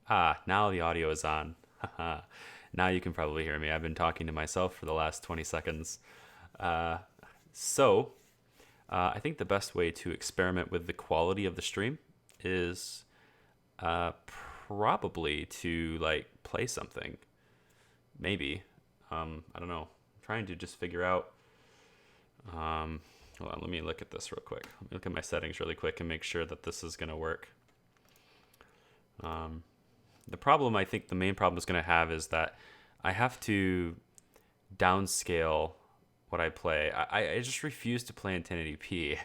Now the audio is on. Haha. Now you can probably hear me. I've been talking to myself for the last 20 seconds. Uh, so, I think the best way to experiment with the quality of the stream is uh, probably to like play something. Maybe. I don't know. I'm trying to just figure out. Hold on, let me look at this real quick. Let me look at my settings really quick and make sure that this is going to work. The problem, I think the main problem is going to have is that I have to downscale what I play. I just refuse to play in 1080p.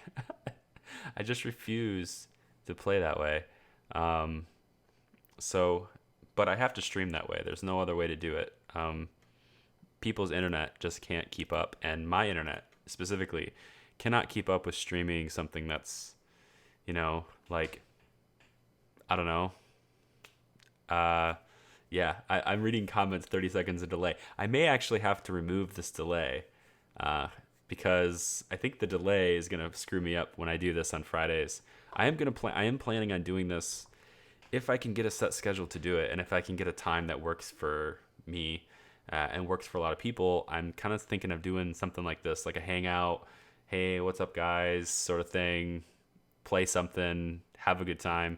I just refuse to play that way. Um, so, but I have to stream that way. There's no other way to do it. People's internet just can't keep up, and my internet specifically cannot keep up with streaming something that's, like, I don't know. Yeah, I'm reading comments 30 seconds of delay. I may actually have to remove this delay because I think the delay is going to screw me up when I do this on Fridays. I am planning on doing this if I can get a set schedule to do it, and if I can get a time that works for me and works for a lot of people. I'm kind of thinking of doing something like this, like a hangout. Hey, what's up, guys? Sort of thing. Play something, have a good time.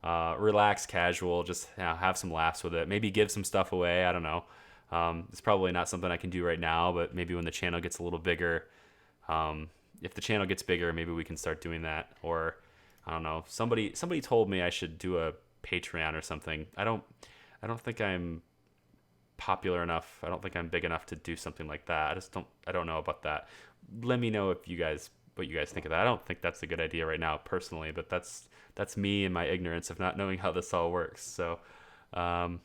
Relax, casual, just have some laughs with it. Maybe give some stuff away. I don't know. It's probably not something I can do right now, but maybe when the channel gets a little bigger, if the channel gets bigger, maybe we can start doing that. Or I don't know. Somebody told me I should do a Patreon or something. I don't think I'm popular enough. I don't think I'm big enough to do something like that. I don't know about that. Let me know what you guys think of that. I don't think that's a good idea right now personally, but that's me and my ignorance of not knowing how this all works. So I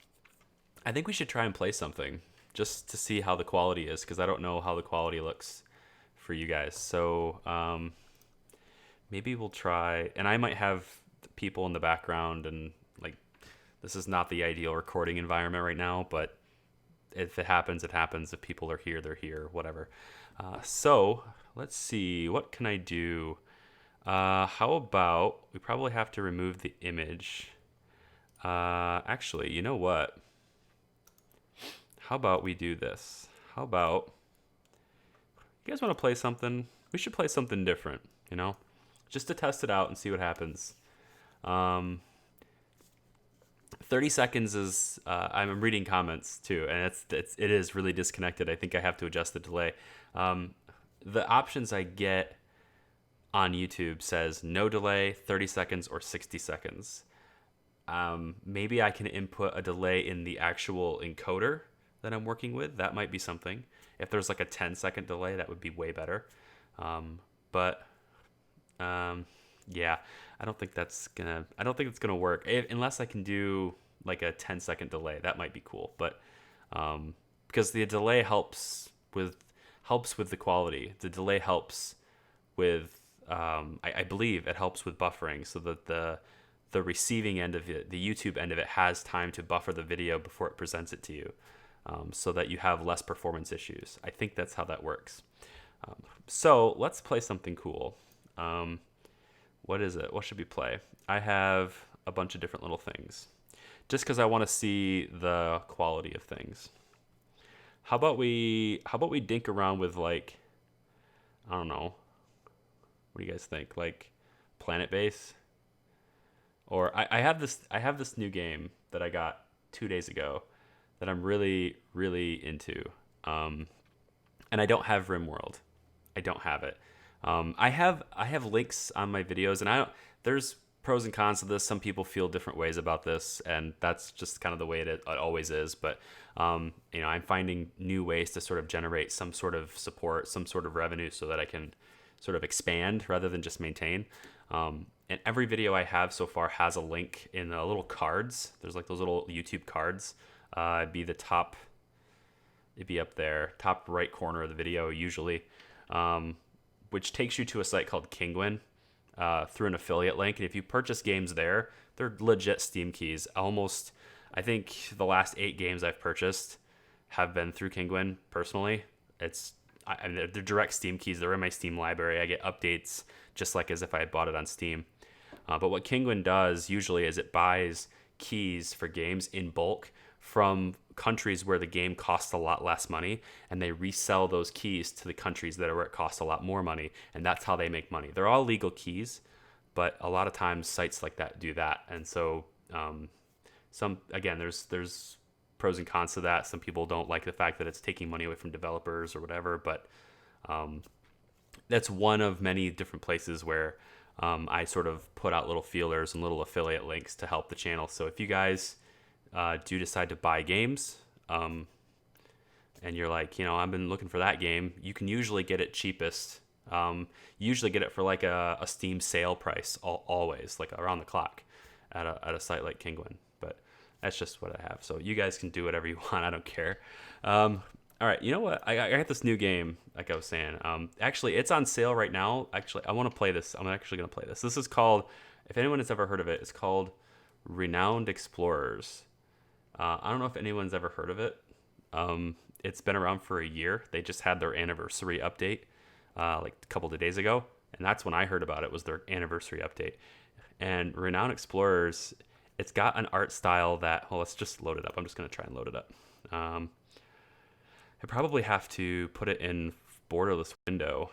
think we should try and play something just to see how the quality is, because I don't know how the quality looks for you guys. So maybe we'll try, and I might have people in the background, and like, this is not the ideal recording environment right now, but if it happens, it happens. If people are here, they're here, whatever. So let's see, what can I do? How about we probably have to remove the image. Actually, you know what? How about we do this? How about, you guys want to play something? We should play something different, just to test it out and see what happens. 30 seconds is, I'm reading comments too, and it is really disconnected. I think I have to adjust the delay. The options I get on YouTube says no delay, 30 seconds, or 60 seconds. Maybe I can input a delay in the actual encoder that I'm working with. That might be something. If there's like a 10-second delay, that would be way better. Yeah, I don't think it's gonna work unless I can do like a 10-second delay. That might be cool, but because the delay helps with the quality. The delay helps with I believe it helps with buffering, so that the receiving end of it, the YouTube end of it, has time to buffer the video before it presents it to you, so that you have less performance issues. I think that's how that works. So let's play something cool. What is it? What should we play? I have a bunch of different little things, just because I want to see the quality of things. How about we dink around with, like, I don't know. What do you guys think? Like Planet Base? Or I have this new game that I got 2 days ago that I'm really, really into. And I don't have RimWorld. I don't have it. I have links on my videos, and there's pros and cons to this. Some people feel different ways about this, and that's just kind of the way it always is. But I'm finding new ways to sort of generate some sort of support, some sort of revenue, so that I can sort of expand rather than just maintain. And every video I have so far has a link in the little cards. There's like those little YouTube cards. It'd be up there, top right corner of the video usually. Which takes you to a site called Kinguin through an affiliate link. And if you purchase games there, they're legit Steam keys. I think the last 8 games I've purchased have been through Kinguin personally. They're direct Steam keys. They're in my Steam library. I get updates just like as if I had bought it on Steam. But what Kinguin does usually is it buys keys for games in bulk from countries where the game costs a lot less money, and they resell those keys to the countries that are where it costs a lot more money, and that's how they make money. They're all legal keys, but a lot of times sites like that do that. And so there's pros and cons to that. Some people don't like the fact that it's taking money away from developers or whatever, but that's one of many different places where I sort of put out little feelers and little affiliate links to help the channel. So if you guys do decide to buy games, and you're like, I've been looking for that game, you can usually get it cheapest. Usually get it for like a Steam sale price, always, like around the clock at a site like Kinguin. But that's just what I have. So you guys can do whatever you want. I don't care. All right, you know what? I got this new game, like I was saying. Actually, it's on sale right now. Actually, I want to play this. I'm actually going to play this. This is called, if anyone has ever heard of it, it's called Renowned Explorers. I don't know if anyone's ever heard of it. It's been around for a year. They just had their anniversary update like a couple of days ago, and that's when I heard about it, was their anniversary update. And Renowned Explorers, it's got an art style that, well, let's just load it up. I'm just going to try and load it up. I probably have to put it in borderless window,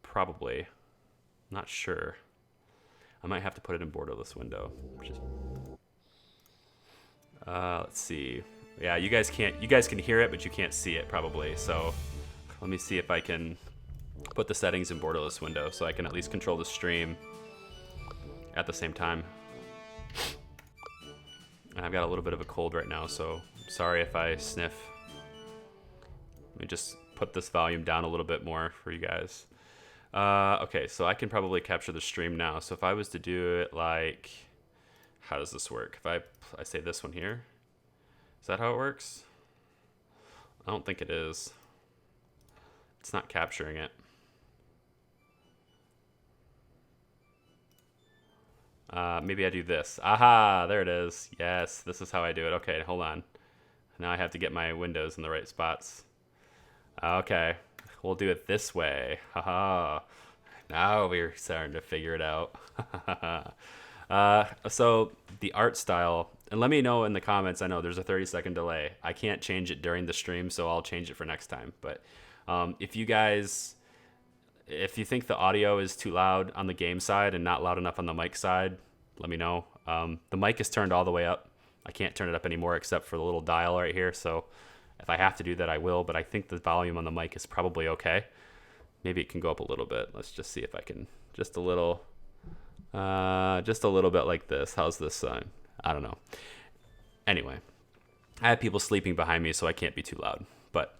probably. Not sure. I might have to put it in borderless window. Let's see. Yeah, you guys can hear it, but you can't see it probably. So let me see if I can put the settings in borderless window so I can at least control the stream at the same time. And I've got a little bit of a cold right now, so sorry if I sniff. Let me just put this volume down a little bit more for you guys. Okay, so I can probably capture the stream now. So if I was to do it like, how does this work? If I say this one here, is that how it works? I don't think it is. It's not capturing it. Maybe I do this. Aha, there it is. Yes, this is how I do it. Okay, hold on. Now I have to get my windows in the right spots. Okay, we'll do it this way. Haha. Now we're starting to figure it out. So the art style, and let me know in the comments. I know there's a 30-second delay. I can't change it during the stream, so I'll change it for next time. But if you think the audio is too loud on the game side and not loud enough on the mic side, let me know. The mic is turned all the way up. I can't turn it up anymore except for the little dial right here. So if I have to do that, I will. But I think the volume on the mic is probably okay. Maybe it can go up a little bit. Let's just see if I can. Just a little bit like this. How's this sound? I don't know. Anyway, I have people sleeping behind me, so I can't be too loud. But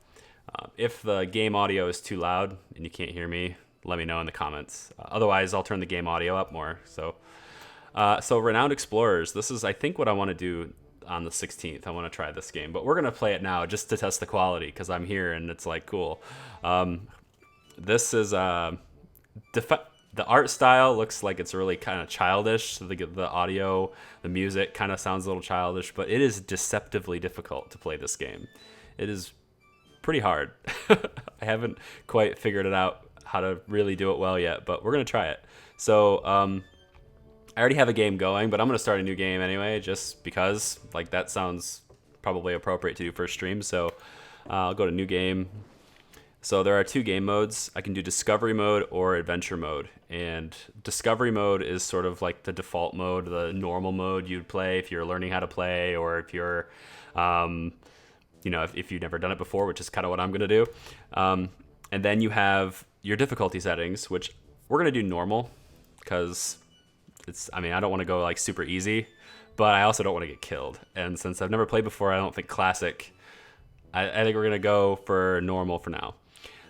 if the game audio is too loud and you can't hear me, let me know in the comments. Otherwise, I'll turn the game audio up more. So Renowned Explorers, this is, I think, what I want to do on the 16th. I want to try this game, but we're going to play it now just to test the quality because I'm here and it's like cool. This is the art style looks like it's really kind of childish. The audio, the music kind of sounds a little childish, but it is deceptively difficult to play this game. It is pretty hard. I haven't quite figured it out how to really do it well yet, but we're going to try it. So I already have a game going, but I'm going to start a new game anyway, just because like that sounds probably appropriate to do for a stream. So I'll go to new game. So there are two game modes. I can do discovery mode or adventure mode. And discovery mode is sort of like the default mode, the normal mode you'd play if you're learning how to play, or if you're, if you've never done it before, which is kind of what I'm going to do. And then you have your difficulty settings, which we're going to do normal because I don't want to go like super easy, but I also don't want to get killed. And since I've never played before, I don't think classic. I think we're going to go for normal for now.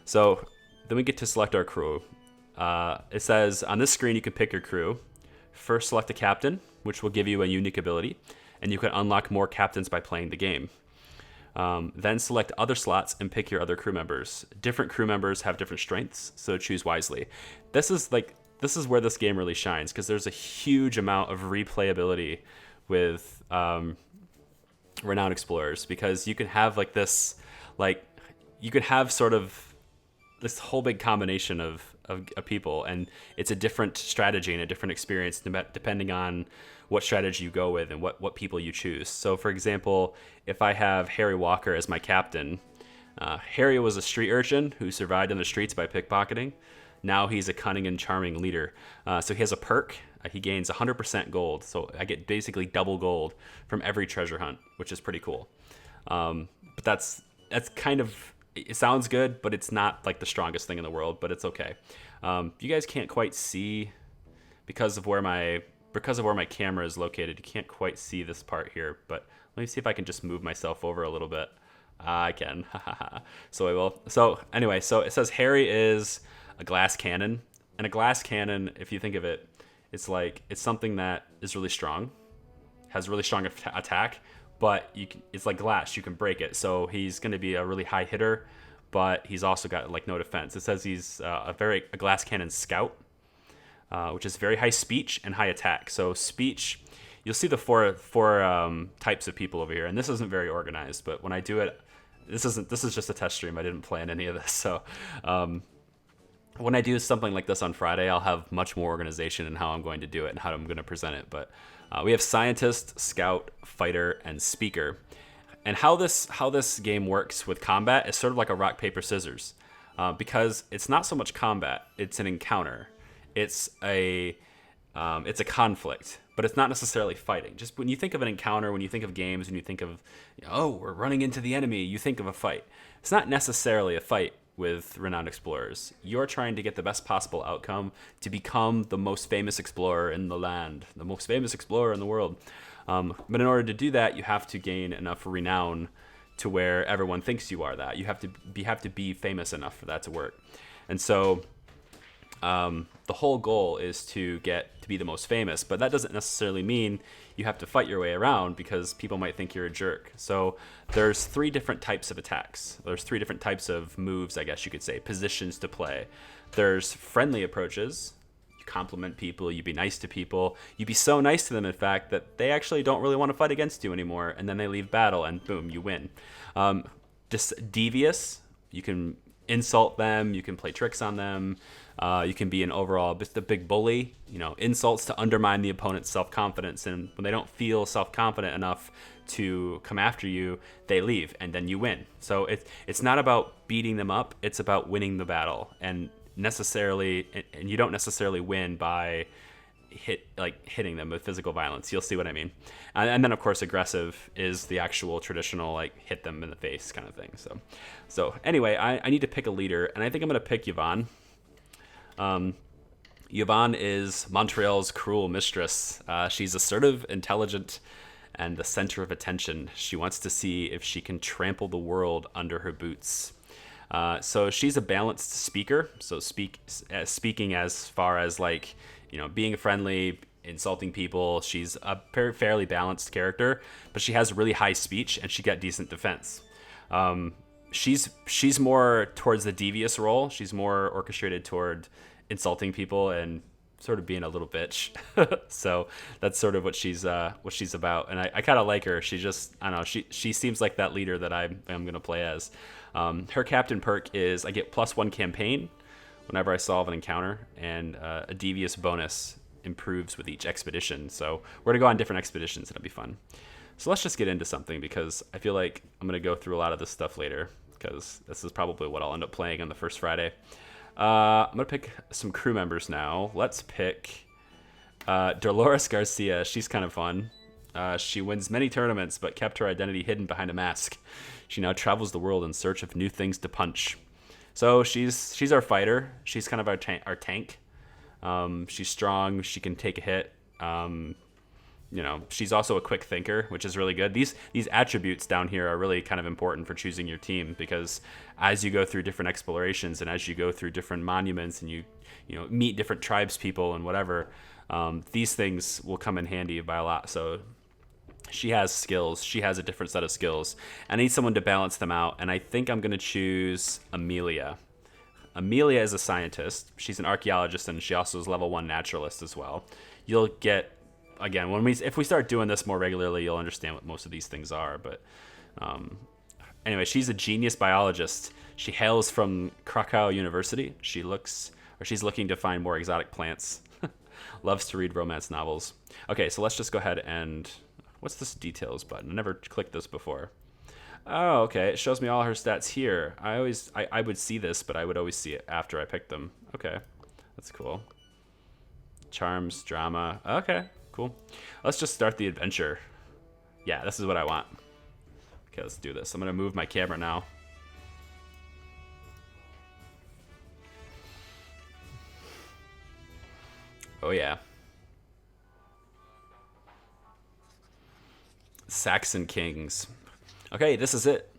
So then we get to select our crew. It says on this screen you can pick your crew. First select a captain, which will give you a unique ability, and you can unlock more captains by playing the game. Then select other slots and pick your other crew members. Different crew members have different strengths, so choose wisely. This is where this game really shines, because there's a huge amount of replayability with Renowned Explorers, because you can have you can have sort of this whole big combination of of people, and it's a different strategy and a different experience depending on what strategy you go with and what people you choose. So, for example, if I have Harry Walker as my captain, Harry was a street urchin who survived in the streets by pickpocketing. Now he's a cunning and charming leader. So he has a perk. He gains 100% gold. So I get basically double gold from every treasure hunt, which is pretty cool. But that's kind of, it sounds good, but it's not like the strongest thing in the world, but it's okay. You guys can't quite see because of where my camera is located. You can't quite see this part here, but let me see if I can just move myself over a little bit. I can. So I will. So anyway, so it says Harry is a glass cannon, and a glass cannon, if you think of it, it's something that is really strong, has really strong attack, but it's like glass, you can break it. So he's going to be a really high hitter, but he's also got like no defense. It says he's a glass cannon scout, which is very high speech and high attack. So speech, you'll see the four types of people over here, and this isn't very organized, but when I do it, this is just a test stream. I didn't plan any of this. So when I do something like this on Friday, I'll have much more organization in how I'm going to do it and how I'm going to present it. But we have scientist, scout, fighter, and speaker. And how this game works with combat is sort of like a rock, paper, scissors, because it's not so much combat, it's an encounter. It's a conflict, but it's not necessarily fighting. Just when you think of an encounter, when you think of games, when you think of, we're running into the enemy, you think of a fight. It's not necessarily a fight with renowned explorers. You're trying to get the best possible outcome to become the most famous explorer in the land, the most famous explorer in the world. But in order to do that, you have to gain enough renown to where everyone thinks you are that. You have to be famous enough for that to work. And so the whole goal is to get to be the most famous, but that doesn't necessarily mean you have to fight your way around, because people might think you're a jerk. So there's 3 different types of attacks. There's 3 different types of moves, I guess you could say, positions to play. There's friendly approaches. You compliment people, you be nice to people. You be so nice to them, in fact, that they actually don't really want to fight against you anymore, and then they leave battle, and boom, you win. Just devious. You can insult them, you can play tricks on them. You can be an overall just a big bully, insults to undermine the opponent's self-confidence. And when they don't feel self-confident enough to come after you, they leave, and then you win. So it's not about beating them up, it's about winning the battle. And you don't necessarily win by hitting them with physical violence. You'll see what I mean. And then of course aggressive is the actual traditional hit them in the face kind of thing. So anyway, I need to pick a leader, and I think I'm going to pick Yvonne. Yvonne is Montreal's cruel mistress. She's assertive, intelligent, and the center of attention. She wants to see if she can trample the world under her boots. So she's a balanced speaker. So speaking as far as being friendly, insulting people. She's a fairly balanced character, but she has really high speech and she got decent defense. She's more towards the devious role. She's more orchestrated toward insulting people and sort of being a little bitch. So that's sort of what she's about. And I kind of like her. She just, I don't know, she seems like that leader that I'm going to play as. Her captain perk is I get +1 campaign whenever I solve an encounter, and a devious bonus improves with each expedition. So we're going to go on different expeditions. It'll be fun. So let's just get into something, because I feel like I'm going to go through a lot of this stuff later, because this is probably what I'll end up playing on the first Friday. I'm going to pick some crew members now. Let's pick Dolores Garcia. She's kind of fun. She wins many tournaments, but kept her identity hidden behind a mask. She now travels the world in search of new things to punch. So she's our fighter. She's kind of our tank. She's strong. She can take a hit. She's also a quick thinker, which is really good. These attributes down here are really kind of important for choosing your team, because as you go through different explorations and as you go through different monuments and you meet different tribes people and whatever, these things will come in handy by a lot. So she has skills. She has a different set of skills. I need someone to balance them out, and I think I'm going to choose Amelia. Amelia is a scientist. She's an archaeologist, and she also is level 1 naturalist as well. You'll get, again, if we start doing this more regularly, you'll understand what most of these things are. But anyway, she's a genius biologist. She hails from Krakow University. She looks or she's looking to find more exotic plants. Loves to read romance novels. Okay, so let's just go ahead and... What's this details button? I never clicked this before. Oh, okay. It shows me all her stats here. I would see this, but I would always see it after I picked them. Okay, that's cool. Charms, drama. Okay, cool. Let's just start the adventure. Yeah, this is what I want. Okay, let's do this. I'm gonna move my camera now. Oh yeah. Saxon Kings. Okay, this is it.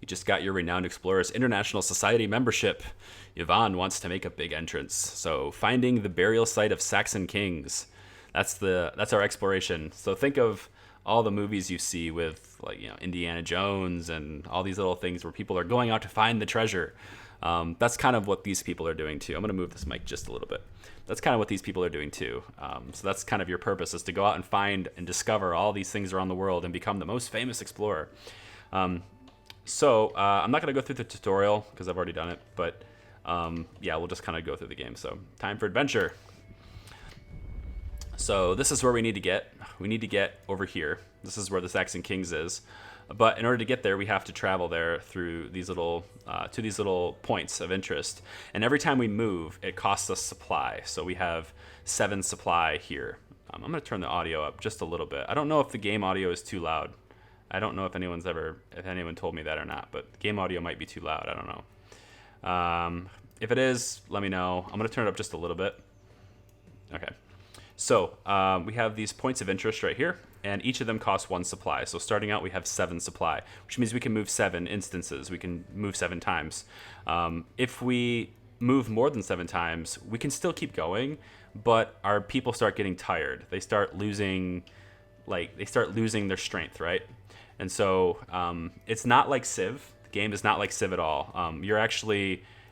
You just got your Renowned Explorers International Society membership. Yvonne wants to make a big entrance. So, finding the burial site of Saxon Kings. That's our exploration. So think of all the movies you see with, like, you know, Indiana Jones and all these little things where people are going out to find the treasure. That's kind of what these people are doing too. I'm gonna move this mic just a little bit. That's kind of what these people are doing too. So that's kind of your purpose, is to go out and find and discover all these things around the world and become the most famous explorer. So I'm not going to go through the tutorial because I've already done it, but yeah, we'll just kind of go through the game. So time for adventure. So this is where we need to get. We need to get over here. This is where the Saxon Kings is. But in order to get there, we have to travel there through these little to these little points of interest. And every time we move, it costs us supply. So we have 7 supply here. I'm going to turn the audio up just a little bit. I don't know if the game audio is too loud. I don't know if anyone told me that or not, but game audio might be too loud. I don't know. If it is, let me know. I'm going to turn it up just a little bit. Okay. So we have these points of interest right here, and each of them costs 1 supply. So starting out, we have 7 supply, which means we can move 7 instances. We can move 7 times. If we move more than 7 times, we can still keep going, but our people start getting tired. They start losing their strength, right? And so it's not like Civ. The game is not like Civ at all.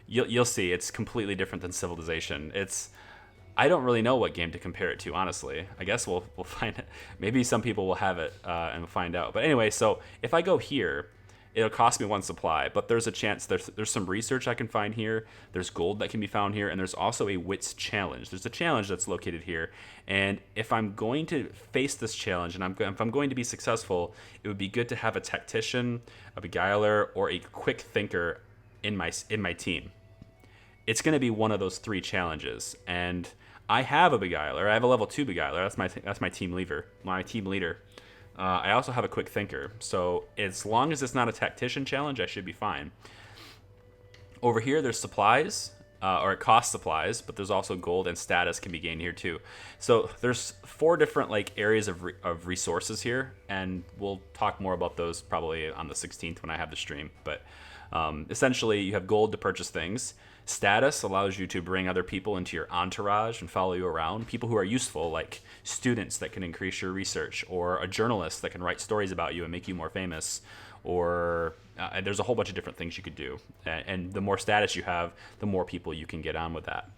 You'll see it's completely different than Civilization. I don't really know what game to compare it to, honestly. I guess we'll find it. Maybe some people will have it and we'll find out. But anyway, so if I go here, it'll cost me 1 supply, but there's a chance there's some research I can find here. There's gold that can be found here, and there's also a wits challenge. There's a challenge that's located here, and if I'm going to face this challenge and if I'm going to be successful, it would be good to have a tactician, a beguiler, or a quick thinker in my team. It's going to be one of those 3 challenges, and I have a beguiler. I have a level 2 beguiler. That's my team leader. I also have a quick thinker, so as long as it's not a tactician challenge, I should be fine. Over here, there's supplies, or it costs supplies, but there's also gold and status can be gained here too. So there's 4 different areas of resources here, and we'll talk more about those probably on the 16th when I have the stream. But essentially, you have gold to purchase things. Status allows you to bring other people into your entourage and follow you around. People who are useful, like students that can increase your research, or a journalist that can write stories about you and make you more famous, or there's a whole bunch of different things you could do. And the more status you have, the more people you can get on with that.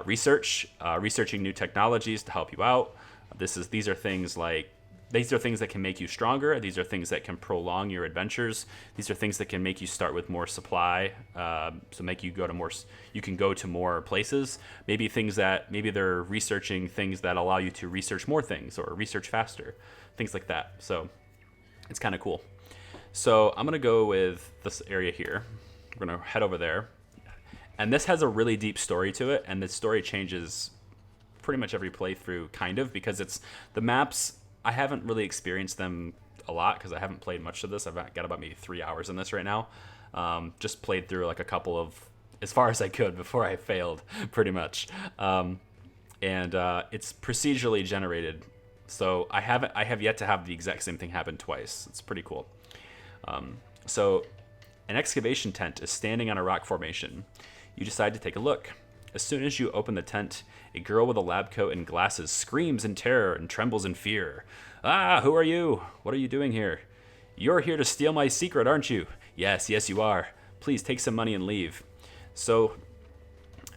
Researching new technologies to help you out. These are things that can make you stronger. These are things that can prolong your adventures. These are things that can make you start with more supply, so make you you can go to more places. Maybe they're researching things that allow you to research more things or research faster, things like that. So it's kind of cool. So I'm gonna go with this area here. We're gonna head over there, and this has a really deep story to it, and the story changes pretty much every playthrough, kind of, because it's the maps. I haven't really experienced them a lot because I haven't played much of this. I've got about maybe 3 hours in this right now. Just played through a couple of, as far as I could before I failed, pretty much. And it's procedurally generated. So I have yet to have the exact same thing happen twice. It's pretty cool. So an excavation tent is standing on a rock formation. You decide to take a look. As soon as you open the tent, a girl with a lab coat and glasses screams in terror and trembles in fear. "Ah, who are you? What are you doing here? You're here to steal my secret, aren't you?" Yes, you are. Please take some money and leave." So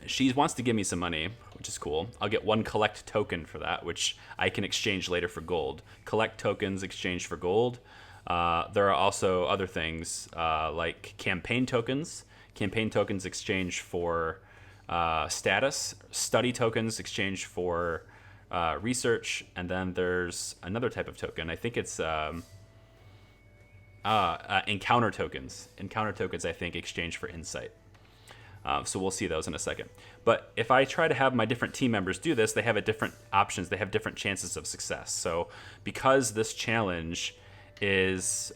she wants to give me some money, which is cool. I'll get 1 collect token for that, which I can exchange later for gold. Collect tokens, exchange for gold. There are also other things like campaign tokens. Campaign tokens exchange for status, study tokens exchanged for research, and then there's another type of token. I think it's encounter tokens. Encounter tokens, I think, exchanged for insight. So we'll see those in a second. But if I try to have my different team members do this, they have different options. They have different chances of success. So because this challenge is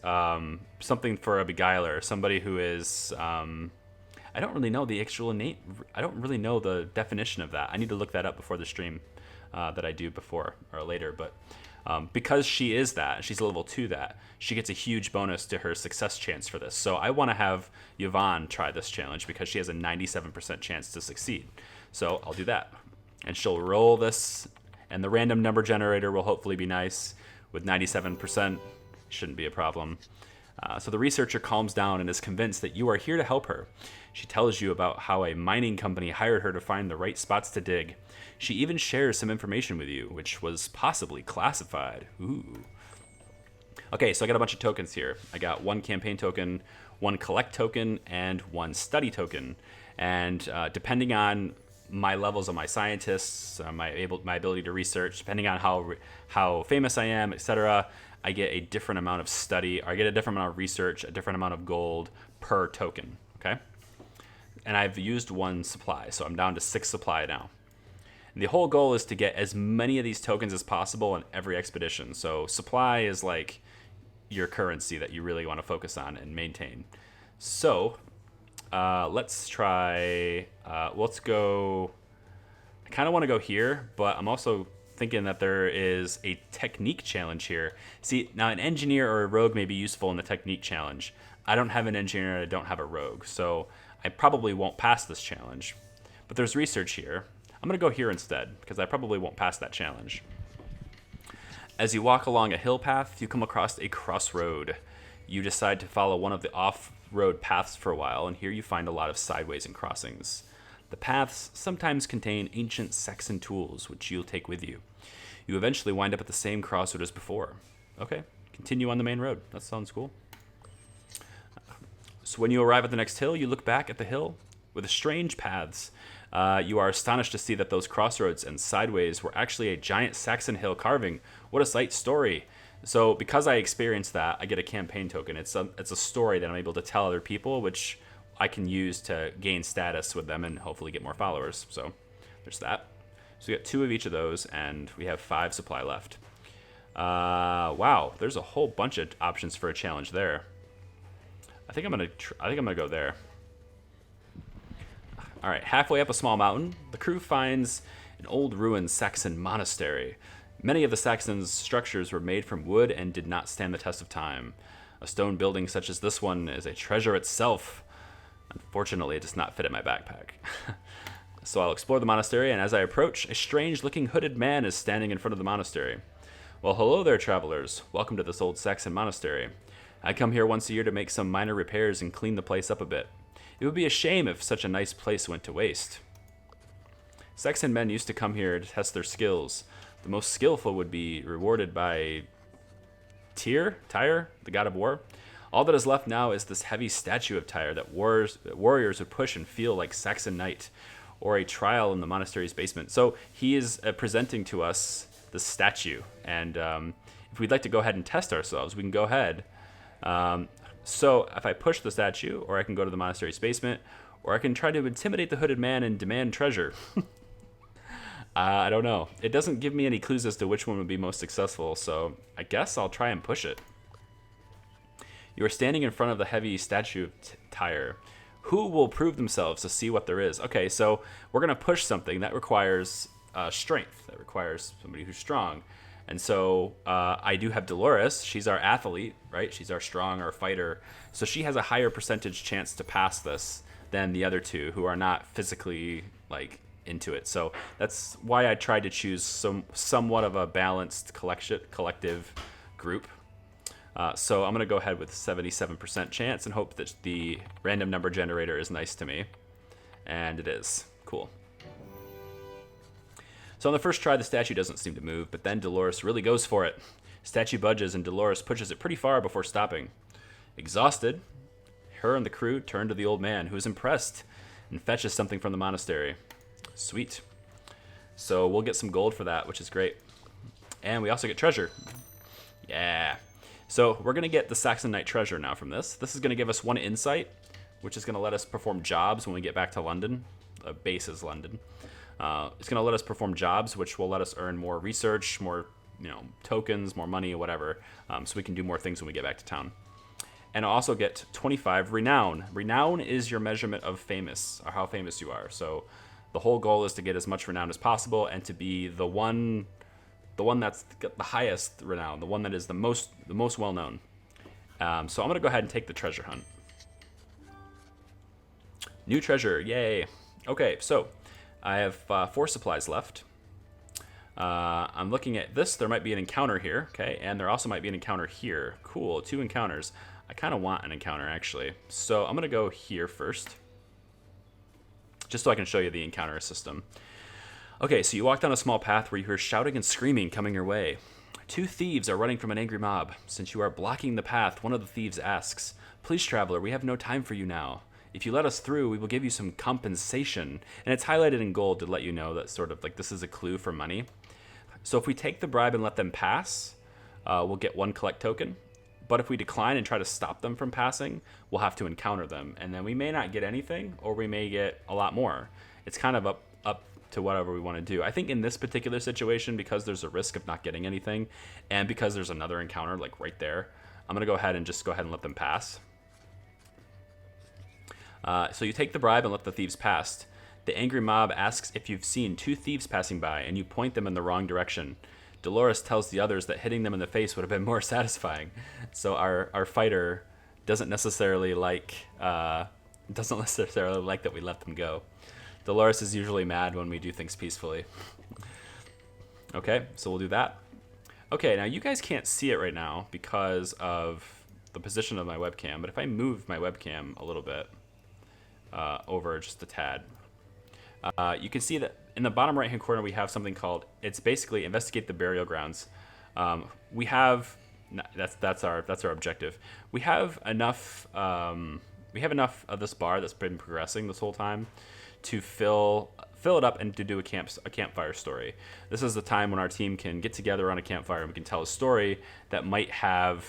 something for a beguiler, somebody who is, I don't really know the actual innate, I don't really know the definition of that. I need to look that up before the stream that I do before or later. But because she is that, she's a level 2 that, she gets a huge bonus to her success chance for this. So I want to have Yvonne try this challenge because she has a 97% chance to succeed. So I'll do that. And she'll roll this, and the random number generator will hopefully be nice. With 97%, shouldn't be a problem. So the researcher calms down and is convinced that you are here to help her. She tells you about how a mining company hired her to find the right spots to dig. She even shares some information with you, which was possibly classified. Ooh. Okay, so I got a bunch of tokens here. I got 1 campaign token, 1 collect token, and 1 study token. And depending on my levels of my scientists, my ability to research, depending on how famous I am, etc., I get a different amount of study, or I get a different amount of research, a different amount of gold per token. Okay, and I've used 1 supply, so I'm down to 6 supply now. And the whole goal is to get as many of these tokens as possible in every expedition. So supply is like your currency that you really want to focus on and maintain. So let's try, let's go, I kind of want to go here, but I'm also thinking that there is a technique challenge here. See, now an engineer or a rogue may be useful in the technique challenge. I don't have an engineer and I don't have a rogue, so I probably won't pass this challenge. But there's research here. I'm going to go here instead, because I probably won't pass that challenge. As you walk along a hill path, you come across a crossroad. You decide to follow one of the off-road paths for a while, and here you find a lot of sideways and crossings. The paths sometimes contain ancient Saxon tools, which you'll take with you. You eventually wind up at the same crossroad as before. Okay, continue on the main road. That sounds cool. So when you arrive at the next hill, you look back at the hill with the strange paths. You are astonished to see that those crossroads and sideways were actually a giant Saxon hill carving. What a sight story. So because I experienced that, I get a campaign token. It's a story that I'm able to tell other people, which I can use to gain status with them and hopefully get more followers. So there's that. So we got 2 of each of those, and we have 5 supply left. Wow, there's a whole bunch of options for a challenge there. I think I'm gonna go there. All right, halfway up a small mountain, the crew finds an old ruined Saxon monastery. Many of the Saxons' structures were made from wood and did not stand the test of time. A stone building such as this one is a treasure itself. Unfortunately, it does not fit in my backpack. So I'll explore the monastery, and as I approach, a strange-looking hooded man is standing in front of the monastery. Well, hello there, travelers. Welcome to this old Saxon monastery. I come here once a year to make some minor repairs and clean the place up a bit. It would be a shame if such a nice place went to waste. Saxon men used to come here to test their skills. The most skillful would be rewarded by Tyre, the god of war. All that is left now is this heavy statue of Tyre that warriors would push and feel like Saxon knight, or a trial in the monastery's basement. So he is presenting to us the statue, and if we'd like to go ahead and test ourselves, we can go ahead. So if I push the statue, or I can go to the monastery's basement, or I can try to intimidate the hooded man and demand treasure. I don't know. It doesn't give me any clues as to which one would be most successful, so I guess I'll try and push it. You are standing in front of the heavy statue of Tyre. Who will prove themselves to see what there is? Okay, so we're going to push something that requires strength. That requires somebody who's strong. And so I do have Dolores. She's our athlete, right? She's our strong, our fighter. So she has a higher percentage chance to pass this than the other 2 who are not physically into it. So that's why I tried to choose somewhat of a balanced collective group. So I'm going to go ahead with 77% chance and hope that the random number generator is nice to me. And it is. Cool. So on the first try, the statue doesn't seem to move, but then Dolores really goes for it. Statue budges and Dolores pushes it pretty far before stopping. Exhausted, her and the crew turn to the old man, who is impressed and fetches something from the monastery. Sweet. So we'll get some gold for that, which is great. And we also get treasure. Yeah. So we're going to get the Saxon Knight treasure now from this. This is going to give us 1 insight, which is going to let us perform jobs when we get back to London. Base is London. It's going to let us perform jobs, which will let us earn more research, more tokens, more money, whatever, so we can do more things when we get back to town. And I'll also get 25 renown. Renown is your measurement of famous, or how famous you are. So the whole goal is to get as much renown as possible and to be the one that's got the highest renown, the one that is the most well known. So I'm gonna go ahead and take the treasure hunt. New treasure, yay! Okay, so I have 4 supplies left. I'm looking at this. There might be an encounter here, okay, and there also might be an encounter here. Cool, 2 encounters. I kind of want an encounter actually, so I'm gonna go here first, just so I can show you the encounter system. Okay, so you walk down a small path where you hear shouting and screaming coming your way. 2 thieves are running from an angry mob. Since you are blocking the path, one of the thieves asks, "Please, traveler, we have no time for you now. If you let us through, we will give you some compensation." And it's highlighted in gold to let you know that sort of like this is a clue for money. So if we take the bribe and let them pass, we'll get 1 collect token. But if we decline and try to stop them from passing, we'll have to encounter them. And then we may not get anything, or we may get a lot more. It's kind of up to whatever we want to do. I think in this particular situation, because there's a risk of not getting anything, and because there's another encounter like right there, I'm going to go ahead and let them pass. So you take the bribe and let the thieves pass. The angry mob asks if you've seen 2 thieves passing by, and you point them in the wrong direction. Dolores tells the others that hitting them in the face would have been more satisfying. So our fighter doesn't necessarily like that we let them go. Dolores is usually mad when we do things peacefully. Okay, so we'll do that. Okay, now you guys can't see it right now because of the position of my webcam, but if I move my webcam a little bit over just a tad, you can see that in the bottom right hand corner we have something called, it's basically investigate the burial grounds. That's our objective. We have enough of this bar that's been progressing this whole time to fill it up and to do a campfire story. This is the time when our team can get together on a campfire and we can tell a story that might have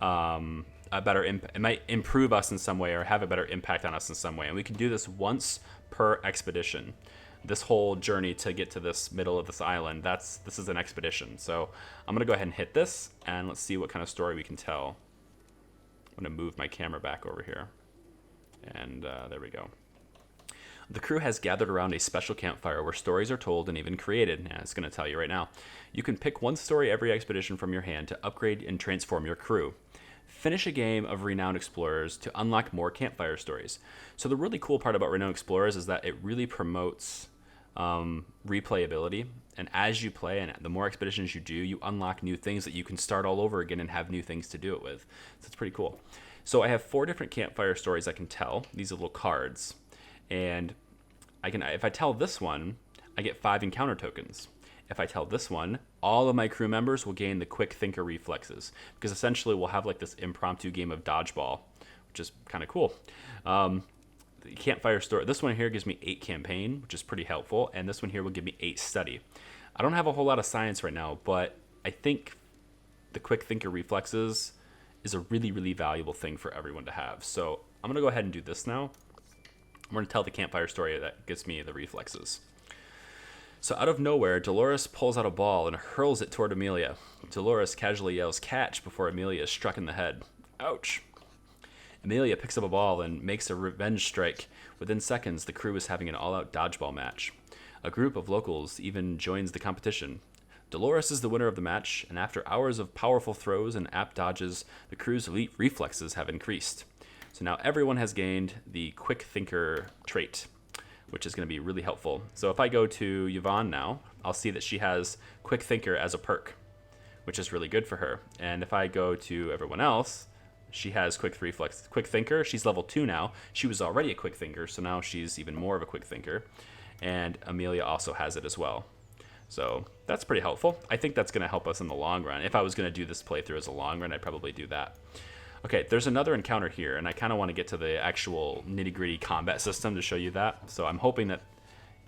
a better it might improve us in some way or have a better impact on us in some way. And we can do this once per expedition. This whole journey to get to this middle of this island, this is an expedition. So I'm gonna go ahead and hit this and let's see what kind of story we can tell. I'm gonna move my camera back over here. And there we go. The crew has gathered around a special campfire where stories are told and even created. And it's going to tell you right now. You can pick 1 story every expedition from your hand to upgrade and transform your crew. Finish a game of Renowned Explorers to unlock more campfire stories. So the really cool part about Renowned Explorers is that it really promotes replayability. And as you play and the more expeditions you do, you unlock new things that you can start all over again and have new things to do it with. So it's pretty cool. So I have 4 different campfire stories I can tell. These are little cards. And if I tell this one, I get 5 encounter tokens. If I tell this one, all of my crew members will gain the quick thinker reflexes, because essentially we'll have like this impromptu game of dodgeball, which is kind of cool. The campfire story, this one here gives me 8 campaign, which is pretty helpful, and this one here will give me 8 study. I don't have a whole lot of science right now, but I think the quick thinker reflexes is a really, really valuable thing for everyone to have. So I'm gonna go ahead and do this now. I'm going to tell the campfire story that gives me the reflexes. So out of nowhere, Dolores pulls out a ball and hurls it toward Amelia. Dolores casually yells, "Catch," before Amelia is struck in the head. Ouch. Amelia picks up a ball and makes a revenge strike. Within seconds, the crew is having an all-out dodgeball match. A group of locals even joins the competition. Dolores is the winner of the match, and after hours of powerful throws and apt dodges, the crew's elite reflexes have increased. So now everyone has gained the Quick Thinker trait, which is going to be really helpful. So if I go to Yvonne now, I'll see that she has Quick Thinker as a perk, which is really good for her. And if I go to everyone else, she has Quick Thinker. She's level 2 now. She was already a Quick Thinker, so now she's even more of a Quick Thinker. And Amelia also has it as well. So that's pretty helpful. I think that's going to help us in the long run. If I was going to do this playthrough as a long run, I'd probably do that. Okay, there's another encounter here, and I kind of want to get to the actual nitty-gritty combat system to show you that. So I'm hoping that...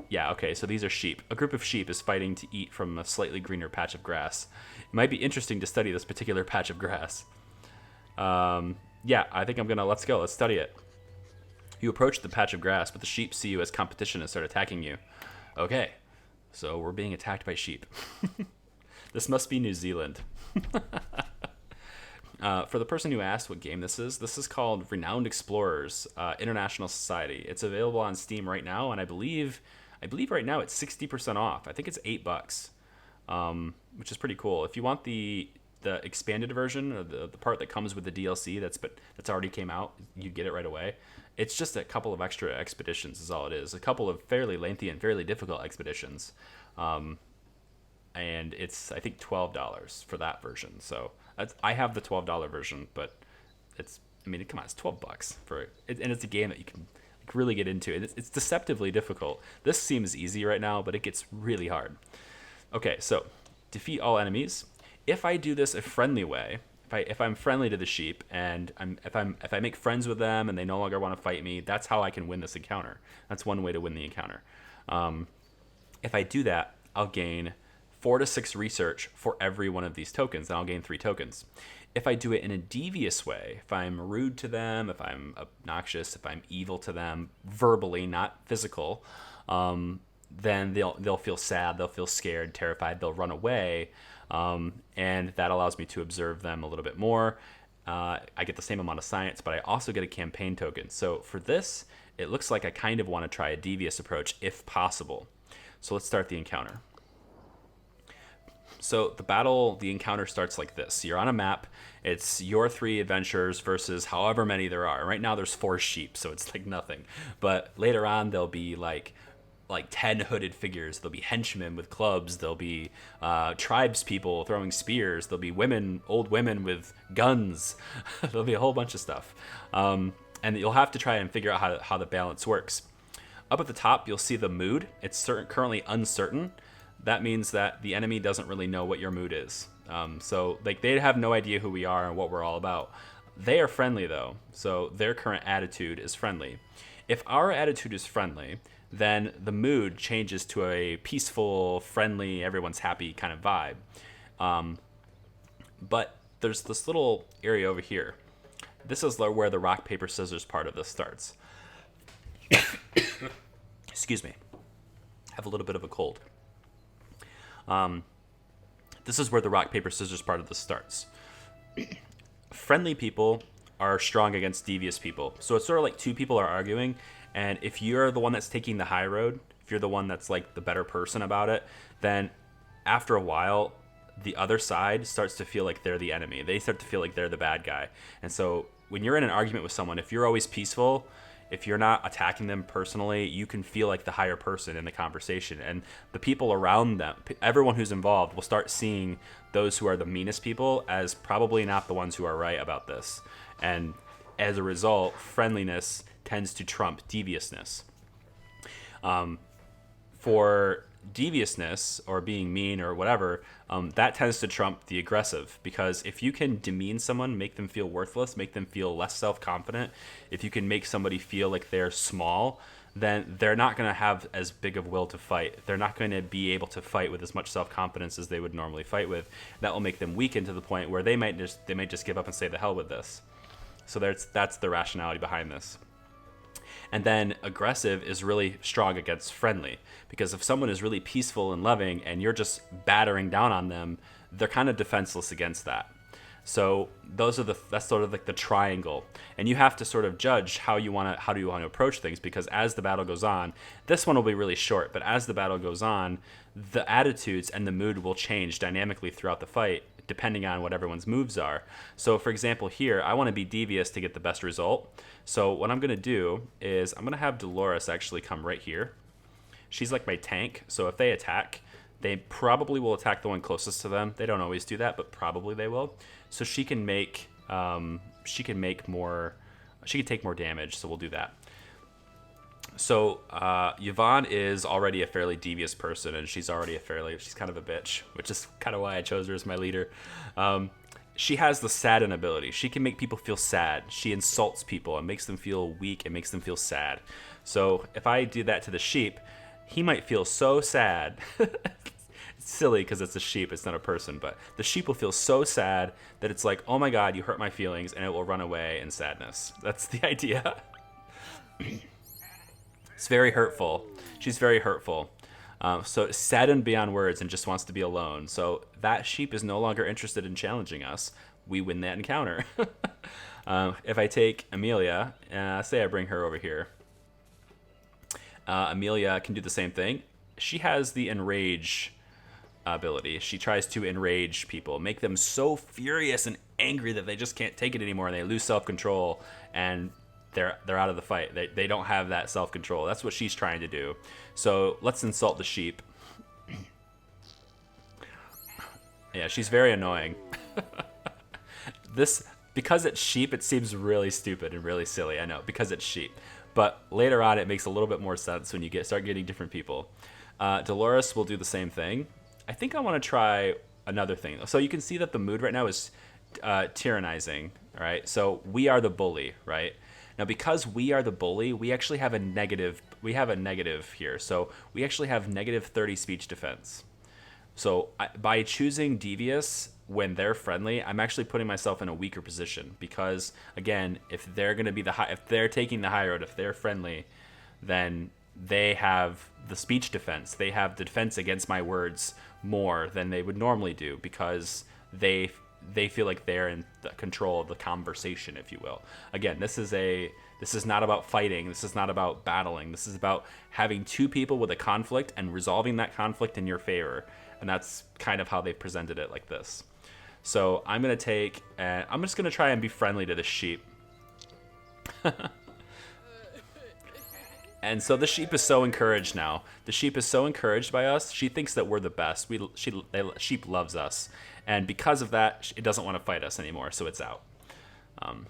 Yeah, okay, so these are sheep. A group of sheep is fighting to eat from a slightly greener patch of grass. It might be interesting to study this particular patch of grass. Yeah, I think I'm going to... Let's go. Let's study it. You approach the patch of grass, but the sheep see you as competition and start attacking you. Okay, so we're being attacked by sheep. This must be New Zealand. For the person who asked what game this is called Renowned Explorers International Society. It's available on Steam right now, and I believe right now it's 60% off. I think it's $8, which is pretty cool. If you want the expanded version, or the part that comes with the DLC that's already came out, you get it right away. It's just a couple of extra expeditions is all it is. A couple of fairly lengthy and fairly difficult expeditions. And it's, I think, $12 for that version. So I have the $12 version, but come on, it's $12 for it, and it's a game that you can really get into. It's deceptively difficult. This seems easy right now, but it gets really hard. Okay, so defeat all enemies. If I do this a friendly way, if I'm friendly to the sheep, and if I make friends with them and they no longer want to fight me, that's how I can win this encounter. That's one way to win the encounter. If I do that, I'll gain 4 to 6 research for every one of these tokens, and I'll gain 3 tokens. If I do it in a devious way, if I'm rude to them, if I'm obnoxious, if I'm evil to them, verbally, not physical, then they'll feel sad, they'll feel scared, terrified, they'll run away, and that allows me to observe them a little bit more. I get the same amount of science, but I also get a campaign token. So for this, it looks like I kind of want to try a devious approach if possible. So let's start the encounter. So the encounter starts like this. You're on a map. It's your 3 adventurers versus however many there are. Right now there's 4 sheep, so it's like nothing. But later on there'll be like 10 hooded figures. There'll be henchmen with clubs. There'll be tribes people throwing spears. There'll be old women with guns. There'll be a whole bunch of stuff. And you'll have to try and figure out how the balance works. Up at the top, you'll see the mood. It's currently uncertain. That means that the enemy doesn't really know what your mood is. So they have no idea who we are and what we're all about. They are friendly though, so their current attitude is friendly. If our attitude is friendly, then the mood changes to a peaceful, friendly, everyone's happy kind of vibe. But there's this little area over here. This is where the rock, paper, scissors part of this starts. Excuse me. I have a little bit of a cold. This is where the rock, paper, scissors part of this starts. Friendly people are strong against devious people. So it's sort of like 2 people are arguing, and if you're the one that's taking the high road, if you're the one that's like the better person about it, then after a while, the other side starts to feel like they're the enemy. They start to feel like they're the bad guy. And so when you're in an argument with someone, if you're always peaceful, if you're not attacking them personally, you can feel like the higher person in the conversation. And the people around them, everyone who's involved, will start seeing those who are the meanest people as probably not the ones who are right about this. And as a result, friendliness tends to trump deviousness. For deviousness or being mean or whatever, that tends to trump the aggressive, because if you can demean someone, make them feel worthless, make them feel less self-confident, if you can make somebody feel like they're small, then they're not going to have as big of will to fight. They're not going to be able to fight with as much self-confidence as they would normally fight with. That will make them weaken to the point where they might just give up and say the hell with this. So that's the rationality behind this. And then aggressive is really strong against friendly, because if someone is really peaceful and loving and you're just battering down on them, they're kind of defenseless against that. So that's sort of like the triangle, and you have to sort of judge how do you want to approach things, because as the battle goes on, this one will be really short, but as the battle goes on, the attitudes and the mood will change dynamically throughout the fight, depending on what everyone's moves are. So for example here, I want to be devious to get the best result. So what I'm going to do is I'm going to have Dolores actually come right here. She's like my tank, so if they attack, they probably will attack the one closest to them. They don't always do that, but probably they will. So she can take more damage, so we'll do that. So Yvonne is already a fairly devious person, and she's kind of a bitch, which is kind of why I chose her as my leader. she has the sadden ability. She can make people feel sad. She insults people and makes them feel weak and makes them feel sad. So if I do that to the sheep, he might feel so sad. It's silly because it's a sheep, it's not a person, but the sheep will feel so sad that it's like, oh my god, you hurt my feelings, and it will run away in sadness. That's the idea. It's very hurtful. She's very hurtful. So saddened beyond words and just wants to be alone. So that sheep is no longer interested in challenging us. We win that encounter. If I take Amelia, say I bring her over here. Amelia can do the same thing. She has the enrage ability. She tries to enrage people, make them so furious and angry that they just can't take it anymore and they lose self-control and they're out of the fight. They don't have that self-control. That's what she's trying to do. So let's insult the sheep. Yeah, she's very annoying. Because it's sheep, it seems really stupid and really silly. I know, because it's sheep. But later on, it makes a little bit more sense when you start getting different people. Dolores will do the same thing. I think I want to try another thing. So you can see that the mood right now is tyrannizing. All right, so we are the bully, right? Now, because we are the bully, we actually have a negative. We have a negative here, so we actually have negative 30 speech defense. So by choosing devious when they're friendly, I'm actually putting myself in a weaker position because, again, if they're going to be if they're taking the high road, if they're friendly, then they have the speech defense. They have the defense against my words more than they would normally do because they feel like they're in the control of the conversation, if you will. Again, this is not about fighting. This is not about battling. This is about having two people with a conflict and resolving that conflict in your favor. And that's kind of how they presented it like this. So I'm going to take, I'm just going to try and be friendly to the sheep. And so the sheep is so encouraged now. The sheep is so encouraged by us. She thinks that we're the best. Sheep loves us. And because of that, it doesn't want to fight us anymore, so it's out.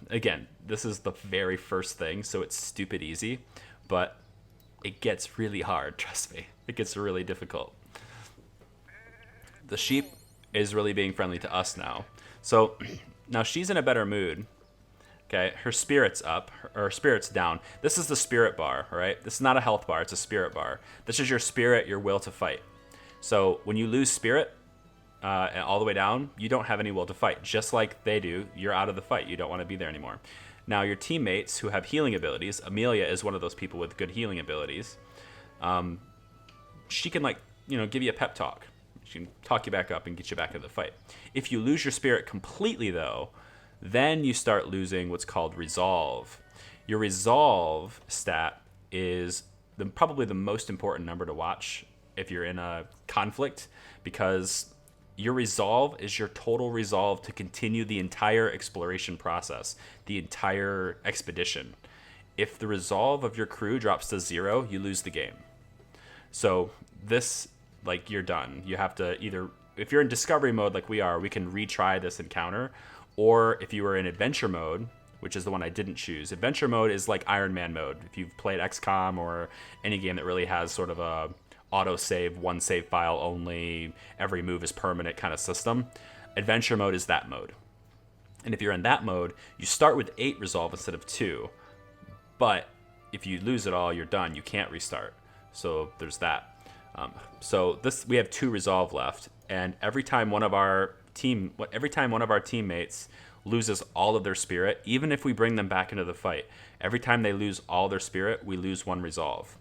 Again, this is the very first thing, so it's stupid easy. But it gets really hard, trust me. It gets really difficult. The sheep is really being friendly to us now. So now she's in a better mood. Okay, her spirit's up, her spirit's down. This is the spirit bar, all right? This is not a health bar, it's a spirit bar. This is your spirit, your will to fight. So when you lose spirit and all the way down, you don't have any will to fight. Just like they do, you're out of the fight. You don't want to be there anymore. Now your teammates who have healing abilities, Amelia is one of those people with good healing abilities. She can give you a pep talk. She can talk you back up and get you back into the fight. If you lose your spirit completely though, then you start losing what's called resolve. Your resolve stat is probably the most important number to watch if you're in a conflict, because your resolve is your total resolve to continue the entire exploration process, the entire expedition. If the resolve of your crew drops to 0, you lose the game. So this, you're done. You have to either, if you're in discovery mode like we are, we can retry this encounter. Or if you were in adventure mode, which is the one I didn't choose. Adventure mode is like Iron Man mode. If you've played XCOM or any game that really has sort of a auto-save, one save file only, every move is permanent kind of system, adventure mode is that mode. And if you're in that mode, you start with 8 resolve instead of 2. But if you lose it all, you're done. You can't restart. So there's that. We have 2 resolve left. And every time one of our teammates loses all of their spirit, even if we bring them back into the fight, every time they lose all their spirit, we lose 1 resolve.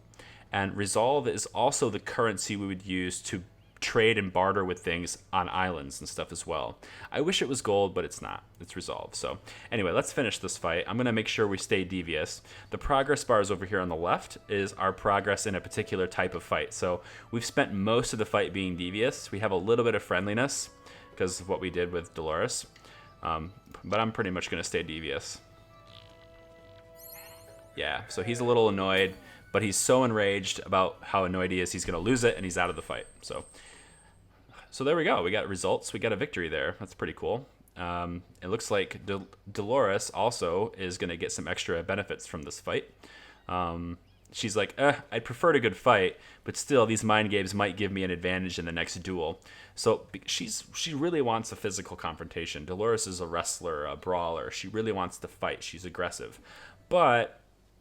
And resolve is also the currency we would use to trade and barter with things on islands and stuff as well. I wish it was gold, but it's not. It's resolve. So anyway, let's finish this fight. I'm going to make sure we stay devious. The progress bars over here on the left is our progress in a particular type of fight. So we've spent most of the fight being devious. We have a little bit of friendliness because of what we did with Dolores. But I'm pretty much going to stay devious. Yeah, so he's a little annoyed, but he's so enraged about how annoyed he is, he's going to lose it, and he's out of the fight. So there we go. We got results. We got a victory there. That's pretty cool. It looks like Dolores also is going to get some extra benefits from this fight. she's like, I'd prefer a good fight, but still, these mind games might give me an advantage in the next duel. So she really wants a physical confrontation. Dolores is a wrestler, a brawler. She really wants to fight. She's aggressive. But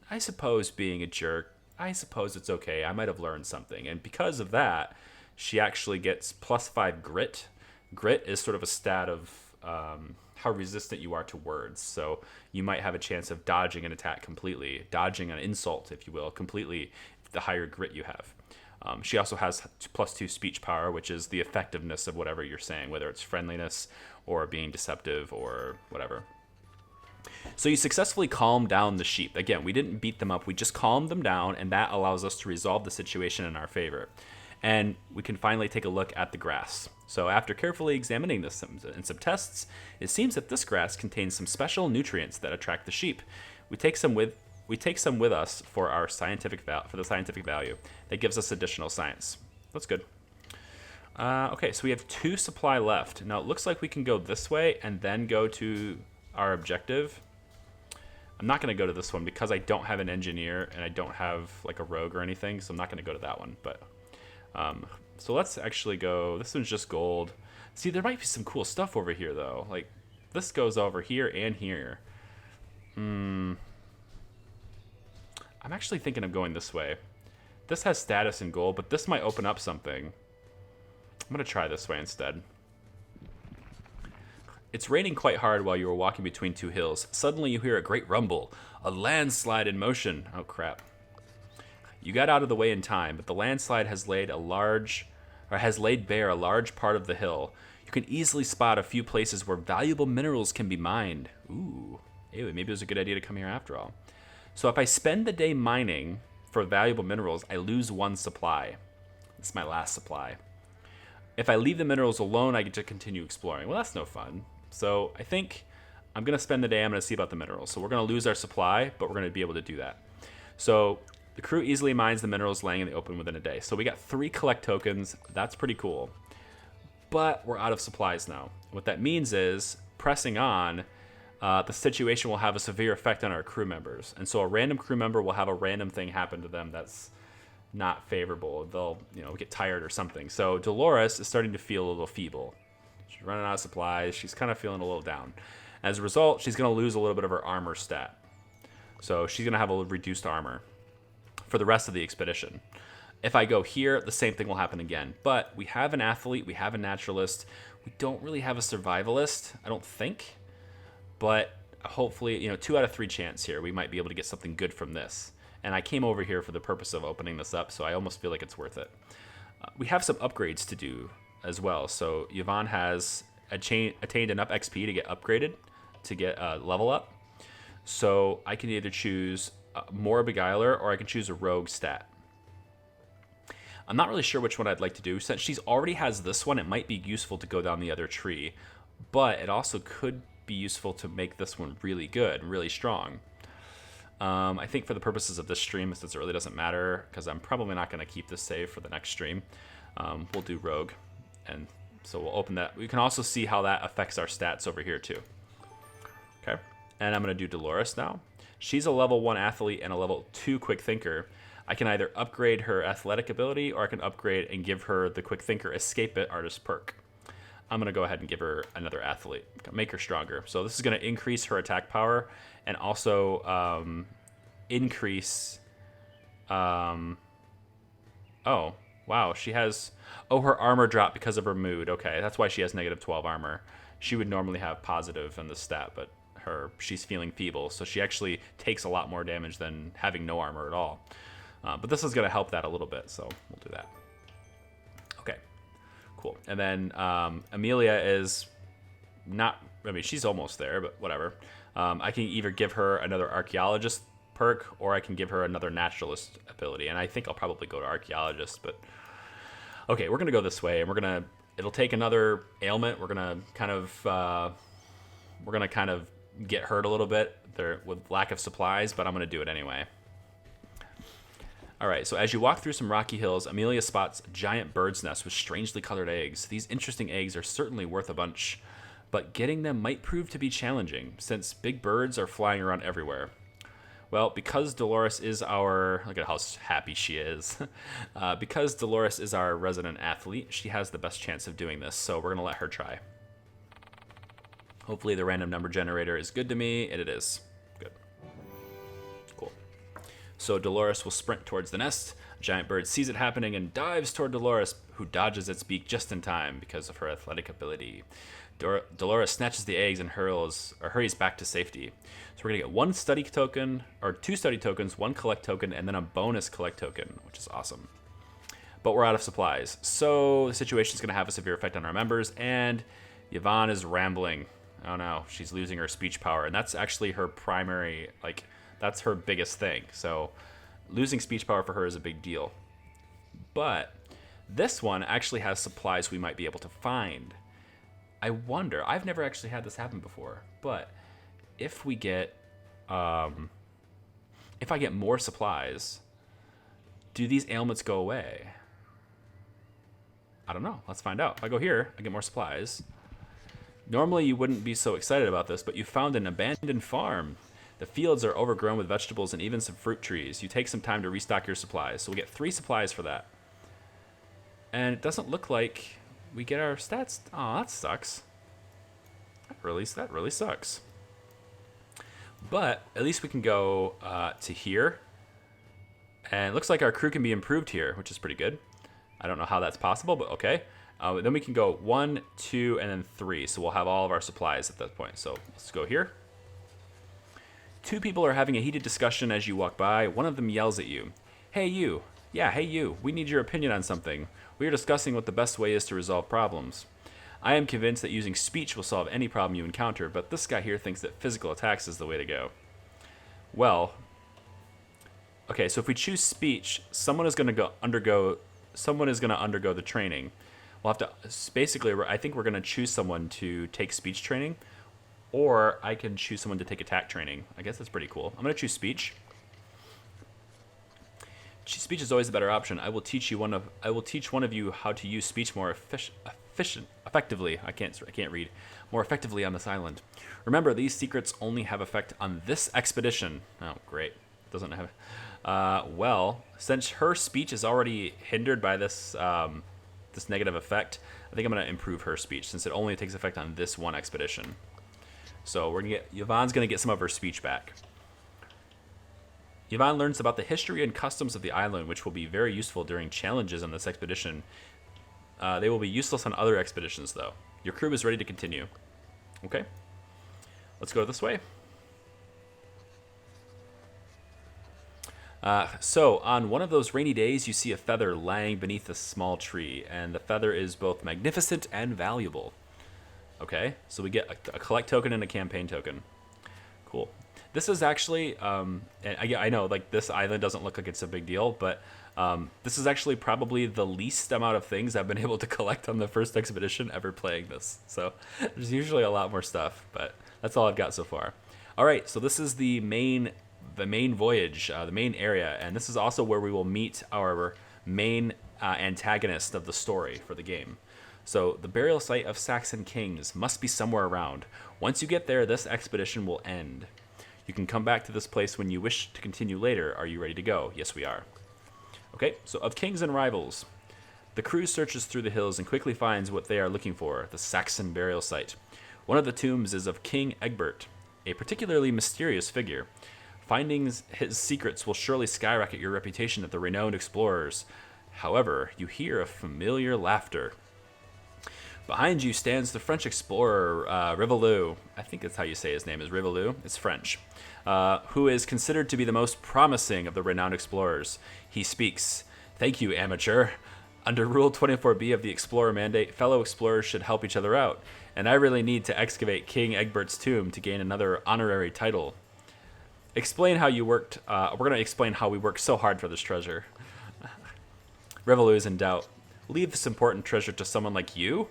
I suppose being a jerk, I suppose it's okay. I might have learned something. And because of that, she actually gets +5 grit. Grit is sort of a stat of how resistant you are to words. So you might have a chance of dodging an attack completely, dodging an insult, if you will, completely, the higher grit you have. She also has +2 speech power, which is the effectiveness of whatever you're saying, whether it's friendliness or being deceptive or whatever. So you successfully calm down the sheep. Again, we didn't beat them up. We just calmed them down, and that allows us to resolve the situation in our favor. And we can finally take a look at the grass. So after carefully examining this in some tests, it seems that this grass contains some special nutrients that attract the sheep. We take some with us for the scientific value. That gives us additional science. That's good. Okay, so we have 2 supply left. Now it looks like we can go this way and then go to our objective. I'm not going to go to this one because I don't have an engineer and I don't have like a rogue or anything, so I'm not going to go to that one. But so let's actually go. This one's just gold. See, there might be some cool stuff over here though. Like this goes over here and here. I'm actually thinking of going this way. This has status in gold, but this might open up something. I'm going to try this way instead. It's raining quite hard while you are walking between 2 hills. Suddenly you hear a great rumble. A landslide in motion. Oh, crap. You got out of the way in time, but the landslide has laid bare a large part of the hill. You can easily spot a few places where valuable minerals can be mined. Ooh. Ew, maybe it was a good idea to come here after all. So if I spend the day mining for valuable minerals, I lose 1 supply. It's my last supply. If I leave the minerals alone, I get to continue exploring. Well, that's no fun. So I think I'm going to spend the day. I'm going to see about the minerals. So we're going to lose our supply, but we're going to be able to do that. So the crew easily mines the minerals laying in the open within a day. So we got 3 collect tokens. That's pretty cool. But we're out of supplies now. What that means is, pressing on, the situation will have a severe effect on our crew members. And so a random crew member will have a random thing happen to them that's not favorable. They'll, get tired or something. So Dolores is starting to feel a little feeble. She's running out of supplies. She's kind of feeling a little down. As a result, she's going to lose a little bit of her armor stat. So she's going to have a reduced armor for the rest of the expedition. If I go here, the same thing will happen again. But we have an athlete. We have a naturalist. We don't really have a survivalist, I don't think. But hopefully, 2 out of 3 chance here. We might be able to get something good from this. And I came over here for the purpose of opening this up, so I almost feel like it's worth it. We have some upgrades to do as well. So Yvonne has attained enough XP to get upgraded, to get a level up. So I can either choose more Beguiler or I can choose a rogue stat. I'm not really sure which one I'd like to do. Since she already has this one, it might be useful to go down the other tree. But it also could be useful to make this one really good, really strong. I think for the purposes of this stream, since it really doesn't matter, because I'm probably not going to keep this save for the next stream, we'll do rogue. And so we'll open that. We can also see how that affects our stats over here too. Okay. And I'm going to do Dolores now. She's a level 1 athlete and a level 2 quick thinker. I can either upgrade her athletic ability or I can upgrade and give her the quick thinker escape it artist perk. I'm going to go ahead and give her another athlete, make her stronger. So this is going to increase her attack power and also increase... oh, wow. She has... Oh, her armor dropped because of her mood. Okay, that's why she has -12 armor. She would normally have positive in the stat, but she's feeling feeble. So she actually takes a lot more damage than having no armor at all. But this is going to help that a little bit, so we'll do that. Okay. Cool. And then Amelia is not... I mean, she's almost there, but whatever. I can either give her another archaeologist perk, or I can give her another naturalist ability. And I think I'll probably go to archaeologist, but... Okay, we're going to go this way, and we're going to... It'll take another ailment. We're going to kind of get hurt a little bit there with lack of supplies, but I'm going to do it anyway. All right, so as you walk through some rocky hills, Amelia spots a giant bird's nest with strangely colored eggs. These interesting eggs are certainly worth a bunch, but getting them might prove to be challenging, since big birds are flying around everywhere. Well, because Dolores is our... Look at how happy she is. Because Dolores is our resident athlete, she has the best chance of doing this, so we're going to let her try. Hopefully the random number generator is good to me, and it is. Good. Cool. So Dolores will sprint towards the nest. A giant bird sees it happening and dives toward Dolores, who dodges its beak just in time because of her athletic ability. Dolores snatches the eggs and hurries back to safety. So we're going to get 1 study token, or 2 study tokens, 1 collect token, and then a bonus collect token, which is awesome. But we're out of supplies. So the situation is going to have a severe effect on our members, and Yvonne is rambling. Oh no, she's losing her speech power, and that's actually her primary, like, that's her biggest thing. So losing speech power for her is a big deal. But this one actually has supplies we might be able to find. I wonder, I've never actually had this happen before, but if we get, if I get more supplies, do these ailments go away? I don't know. Let's find out. If I go here, I get more supplies. Normally you wouldn't be so excited about this, but you found an abandoned farm. The fields are overgrown with vegetables and even some fruit trees. You take some time to restock your supplies. So we'll get 3 supplies for that. And it doesn't look like we get our stats. Oh, that sucks. That really sucks. But at least we can go to here. And it looks like our crew can be improved here, which is pretty good. I don't know how that's possible, but okay. Then we can go 1, 2, and then 3. So we'll have all of our supplies at that point. So let's go here. 2 people are having a heated discussion as you walk by. One of them yells at you. Hey, you. Yeah, hey, you. We need your opinion on something. We are discussing what the best way is to resolve problems. I am convinced that using speech will solve any problem you encounter, but this guy here thinks that physical attacks is the way to go. Well, okay, so if we choose speech, someone is going to undergo the training. We'll have to, basically, I think we're going to choose someone to take speech training, or I can choose someone to take attack training. I guess that's pretty cool. I'm going to choose speech. Speech is always a better option. I will teach one of you how to use speech more effectively. I can't read. More effectively on this island. Remember, these secrets only have effect on this expedition. Oh, great. Doesn't have. Well, since her speech is already hindered by this this negative effect, I think I'm gonna improve her speech since it only takes effect on this one expedition. So we're gonna get Yvonne's gonna get some of her speech back. Yvonne learns about the history and customs of the island, which will be very useful during challenges on this expedition. They will be useless on other expeditions, though. Your crew is ready to continue. Okay. Let's go this way. So, on one of those rainy days, you see a feather lying beneath a small tree, and the feather is both magnificent and valuable. Okay, so we get a collect token and a campaign token. Cool. This is actually, and I know, like, this island doesn't look like it's a big deal, but this is actually probably the least amount of things I've been able to collect on the first expedition ever playing this. So there's usually a lot more stuff, but that's all I've got so far. All right, so this is the main voyage, the main area, and this is also where we will meet our main antagonist of the story for the game. So the burial site of Saxon kings must be somewhere around. Once you get there, this expedition will end. You can come back to this place when you wish to continue later. Are you ready to go? Yes, we are. Okay, so of kings and rivals. The crew searches through the hills and quickly finds what they are looking for, the Saxon burial site. One of the tombs is of King Egbert, a particularly mysterious figure. Finding his secrets will surely skyrocket your reputation at the renowned explorers. However, you hear a familiar laughter. Behind you stands the French explorer, Rivelu. I think that's how you say his name, is Rivelu. It's French. Who is considered to be the most promising of the renowned explorers. He speaks. Thank you, amateur. Under Rule 24B of the Explorer Mandate, fellow explorers should help each other out, and I really need to excavate King Egbert's tomb to gain another honorary title. Explain how you worked. We're going to explain how we worked so hard for this treasure. Rivelu is in doubt. Leave this important treasure to someone like you?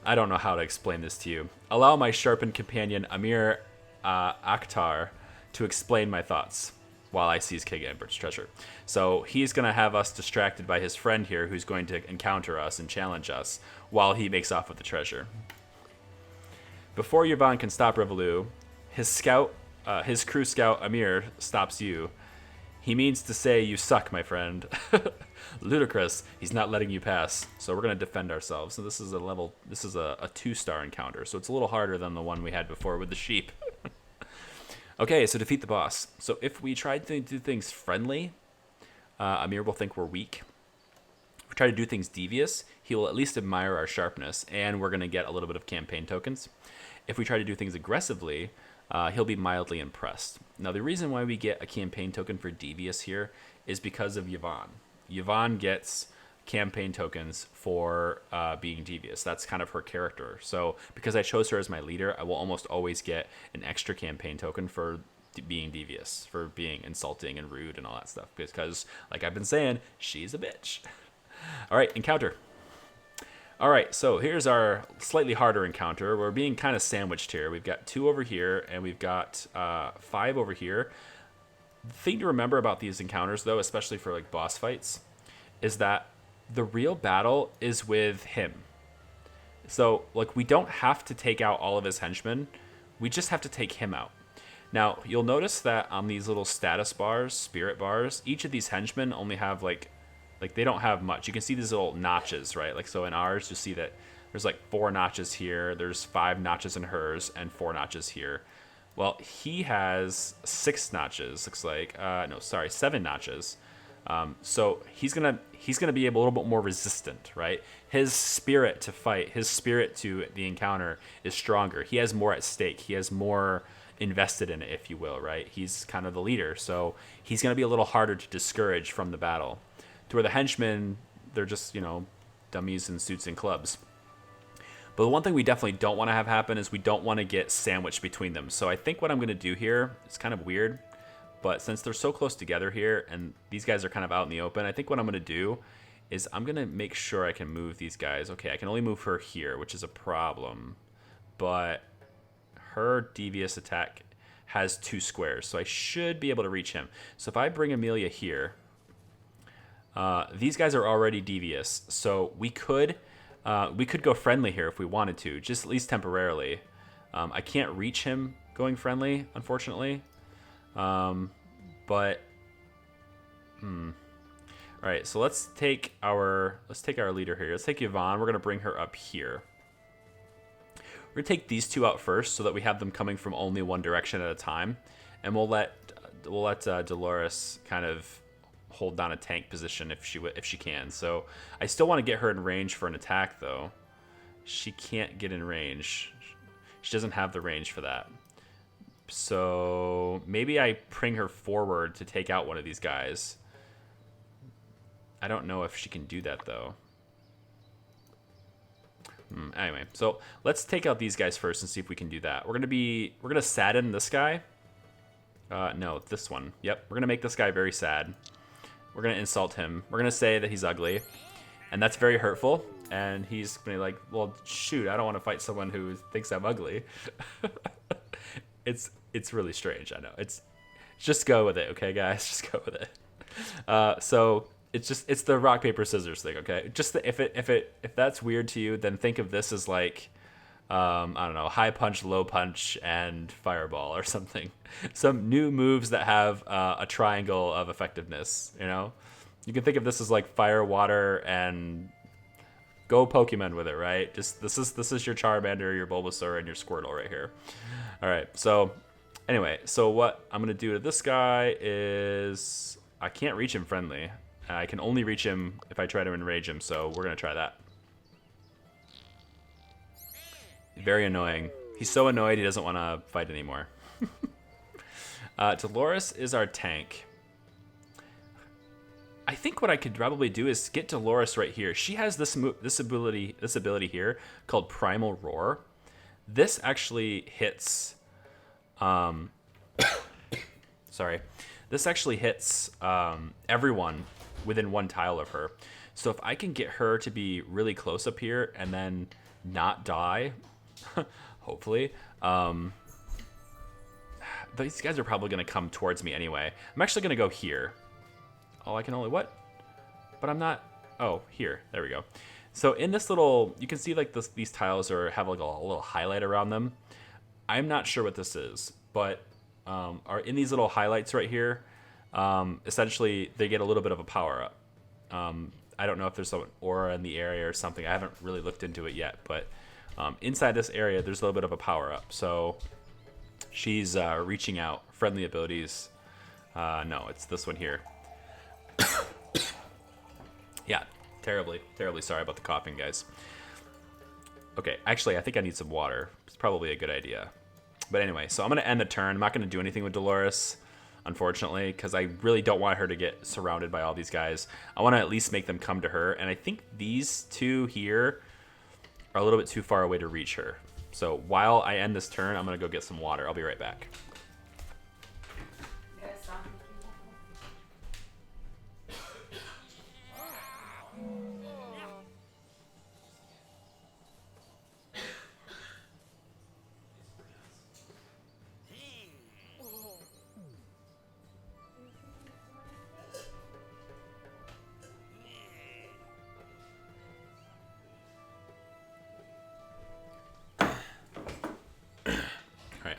I don't know how to explain this to you. Allow my sharpened companion, Amir Akhtar, to explain my thoughts while I seize King Egbert's treasure. So he's going to have us distracted by his friend here who's going to encounter us and challenge us while he makes off with the treasure. Before Yvonne can stop Rivelu, his scout, his crew scout Amir stops you. He means to say you suck, my friend. Ludicrous. He's not letting you pass. So we're going to defend ourselves. So this is a 2-star encounter. So it's a little harder than the one we had before with the sheep. Okay, so defeat the boss. So if we try to do things friendly, Amir will think we're weak. If we try to do things devious, he will at least admire our sharpness, and we're going to get a little bit of campaign tokens. If we try to do things aggressively, he'll be mildly impressed. Now, the reason why we get a campaign token for devious here is because of Yvonne. Yvonne gets campaign tokens for being devious. That's kind of her character. So because I chose her as my leader, I will almost always get an extra campaign token for being devious, for being insulting and rude and all that stuff. Because, like I've been saying, she's a bitch. All right, encounter. All right, so here's our slightly harder encounter. We're being kind of sandwiched here. We've got 2 over here, and we've got 5 over here. The thing to remember about these encounters, though, especially for like boss fights, is that the real battle is with him. So, like, we don't have to take out all of his henchmen. We just have to take him out. Now, you'll notice that on these little status bars, spirit bars, each of these henchmen only have like they don't have much. You can see these little notches, right? Like, so in ours, you see that there's like 4 notches here, there's 5 notches in hers, and 4 notches here. Well, he has 6 notches, looks like. 7 notches. So he's gonna be a little bit more resistant, right? His spirit to fight, his spirit to the encounter is stronger. He has more at stake. He has more invested in it, if you will, right? He's kind of the leader, so he's gonna be a little harder to discourage from the battle. To where the henchmen, they're just, dummies in suits and clubs. But the one thing we definitely don't want to have happen is we don't want to get sandwiched between them. So I think what I'm going to do here, it's kind of weird, but since they're so close together here and these guys are kind of out in the open, I think what I'm going to do is I'm going to make sure I can move these guys. Okay, I can only move her here, which is a problem. But her devious attack has 2 squares, so I should be able to reach him. So if I bring Amelia here, these guys are already devious, so we could go friendly here if we wanted to, just at least temporarily. I can't reach him going friendly, unfortunately. All right, so let's take our leader here. Let's take Yvonne. We're gonna bring her up here. We're gonna take these 2 out first, so that we have them coming from only one direction at a time, and we'll let Dolores kind of hold down a tank position if she can. So I still want to get her in range for an attack, though. She can't get in range. She doesn't have the range for that. So maybe I bring her forward to take out one of these guys. I don't know if she can do that, though. Anyway, so let's take out these guys first and see if we can do that. We're gonna sadden this guy. No, this one. Yep, we're gonna make this guy very sad. We're going to insult him. We're going to say that he's ugly. And that's very hurtful. And he's going to be like, well, shoot, I don't want to fight someone who thinks I'm ugly. It's really strange, I know. Just go with it, okay, guys? Just go with it. So it's the rock, paper, scissors thing, okay? If that's weird to you, then think of this as like, I don't know, high punch, low punch, and fireball or something. Some new moves that have a triangle of effectiveness, You can think of this as like fire, water, and go Pokemon with it, right? Just this is your Charmander, your Bulbasaur, and your Squirtle right here. All right, so anyway, so what I'm going to do to this guy is I can't reach him friendly. I can only reach him if I try to enrage him, so we're going to try that. Very annoying. He's so annoyed he doesn't want to fight anymore. Dolores is our tank. I think what I could probably do is get Dolores right here. She has this ability here called Primal Roar. This actually hits. Sorry, this actually hits everyone within 1 tile of her. So if I can get her to be really close up here and then not die. Hopefully. These guys are probably going to come towards me anyway. I'm actually going to go here. Oh, I can only what? But I'm not. Oh, here. There we go. So in this little, you can see like these tiles have like a little highlight around them. I'm not sure what this is, but are in these little highlights right here. Essentially, they get a little bit of a power up. I don't know if there's an aura in the area or something. I haven't really looked into it yet, but inside this area, there's a little bit of a power up. So she's reaching out. Friendly abilities. No, it's this one here. Yeah, terribly sorry about the coughing, guys. Okay, actually, I think I need some water. It's probably a good idea. But anyway, so I'm going to end the turn. I'm not going to do anything with Dolores, unfortunately, because I really don't want her to get surrounded by all these guys. I want to at least make them come to her, and I think these two here are a little bit too far away to reach her. So while I end this turn, I'm going to go get some water. I'll be right back.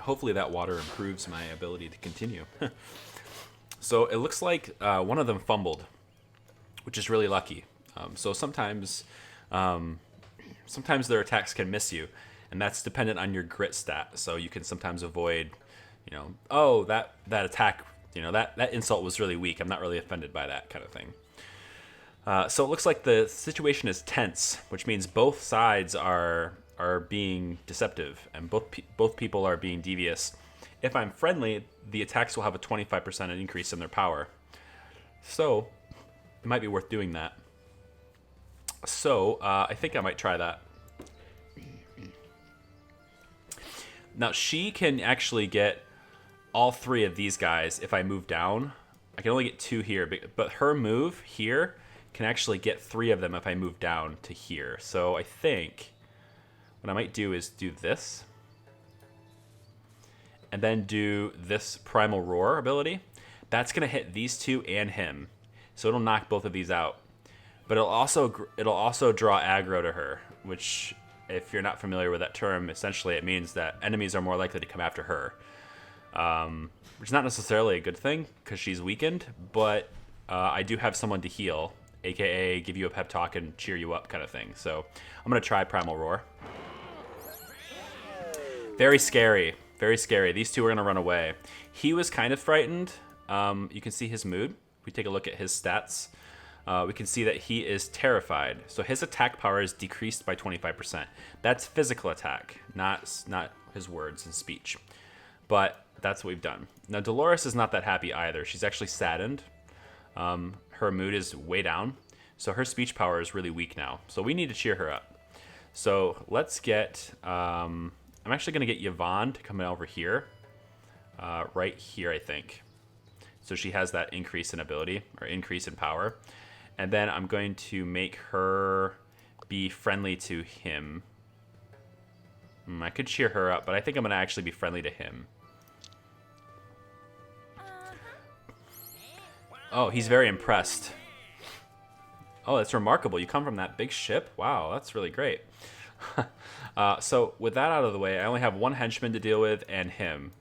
Hopefully that water improves my ability to continue. So it looks like one of them fumbled, which is really lucky. So sometimes their attacks can miss you, and that's dependent on your grit stat. So you can sometimes avoid, oh, that attack, that insult was really weak. I'm not really offended by that kind of thing. So it looks like the situation is tense, which means both sides are being deceptive, and both people are being devious. If I'm friendly, the attacks will have a 25% increase in their power. So it might be worth doing that. So I think I might try that. Now she can actually get all three of these guys if I move down. I can only get two here, but her move here can actually get three of them if I move down to here. So I think what I might do is do this, and then do this Primal Roar ability. That's going to hit these two and him, so it'll knock both of these out. But it'll also draw aggro to her, which, if you're not familiar with that term, essentially it means that enemies are more likely to come after her. Which is not necessarily a good thing, because she's weakened, but I do have someone to heal, aka give you a pep talk and cheer you up kind of thing. So I'm going to try Primal Roar. Very scary. Very scary. These two are going to run away. He was kind of frightened. You can see his mood. If we take a look at his stats, we can see that he is terrified. So his attack power is decreased by 25%. That's physical attack, not his words and speech. But that's what we've done. Now, Dolores is not that happy either. She's actually saddened. Her mood is way down. So her speech power is really weak now. So we need to cheer her up. So let's get... I'm actually going to get Yvonne to come over here. Right here, I think. So she has that increase in ability, or increase in power. And then I'm going to make her be friendly to him. I could cheer her up, but I think I'm going to actually be friendly to him. Oh, he's very impressed. Oh, that's remarkable. You come from that big ship? Wow, that's really great. So with that out of the way, I only have one henchman to deal with and him.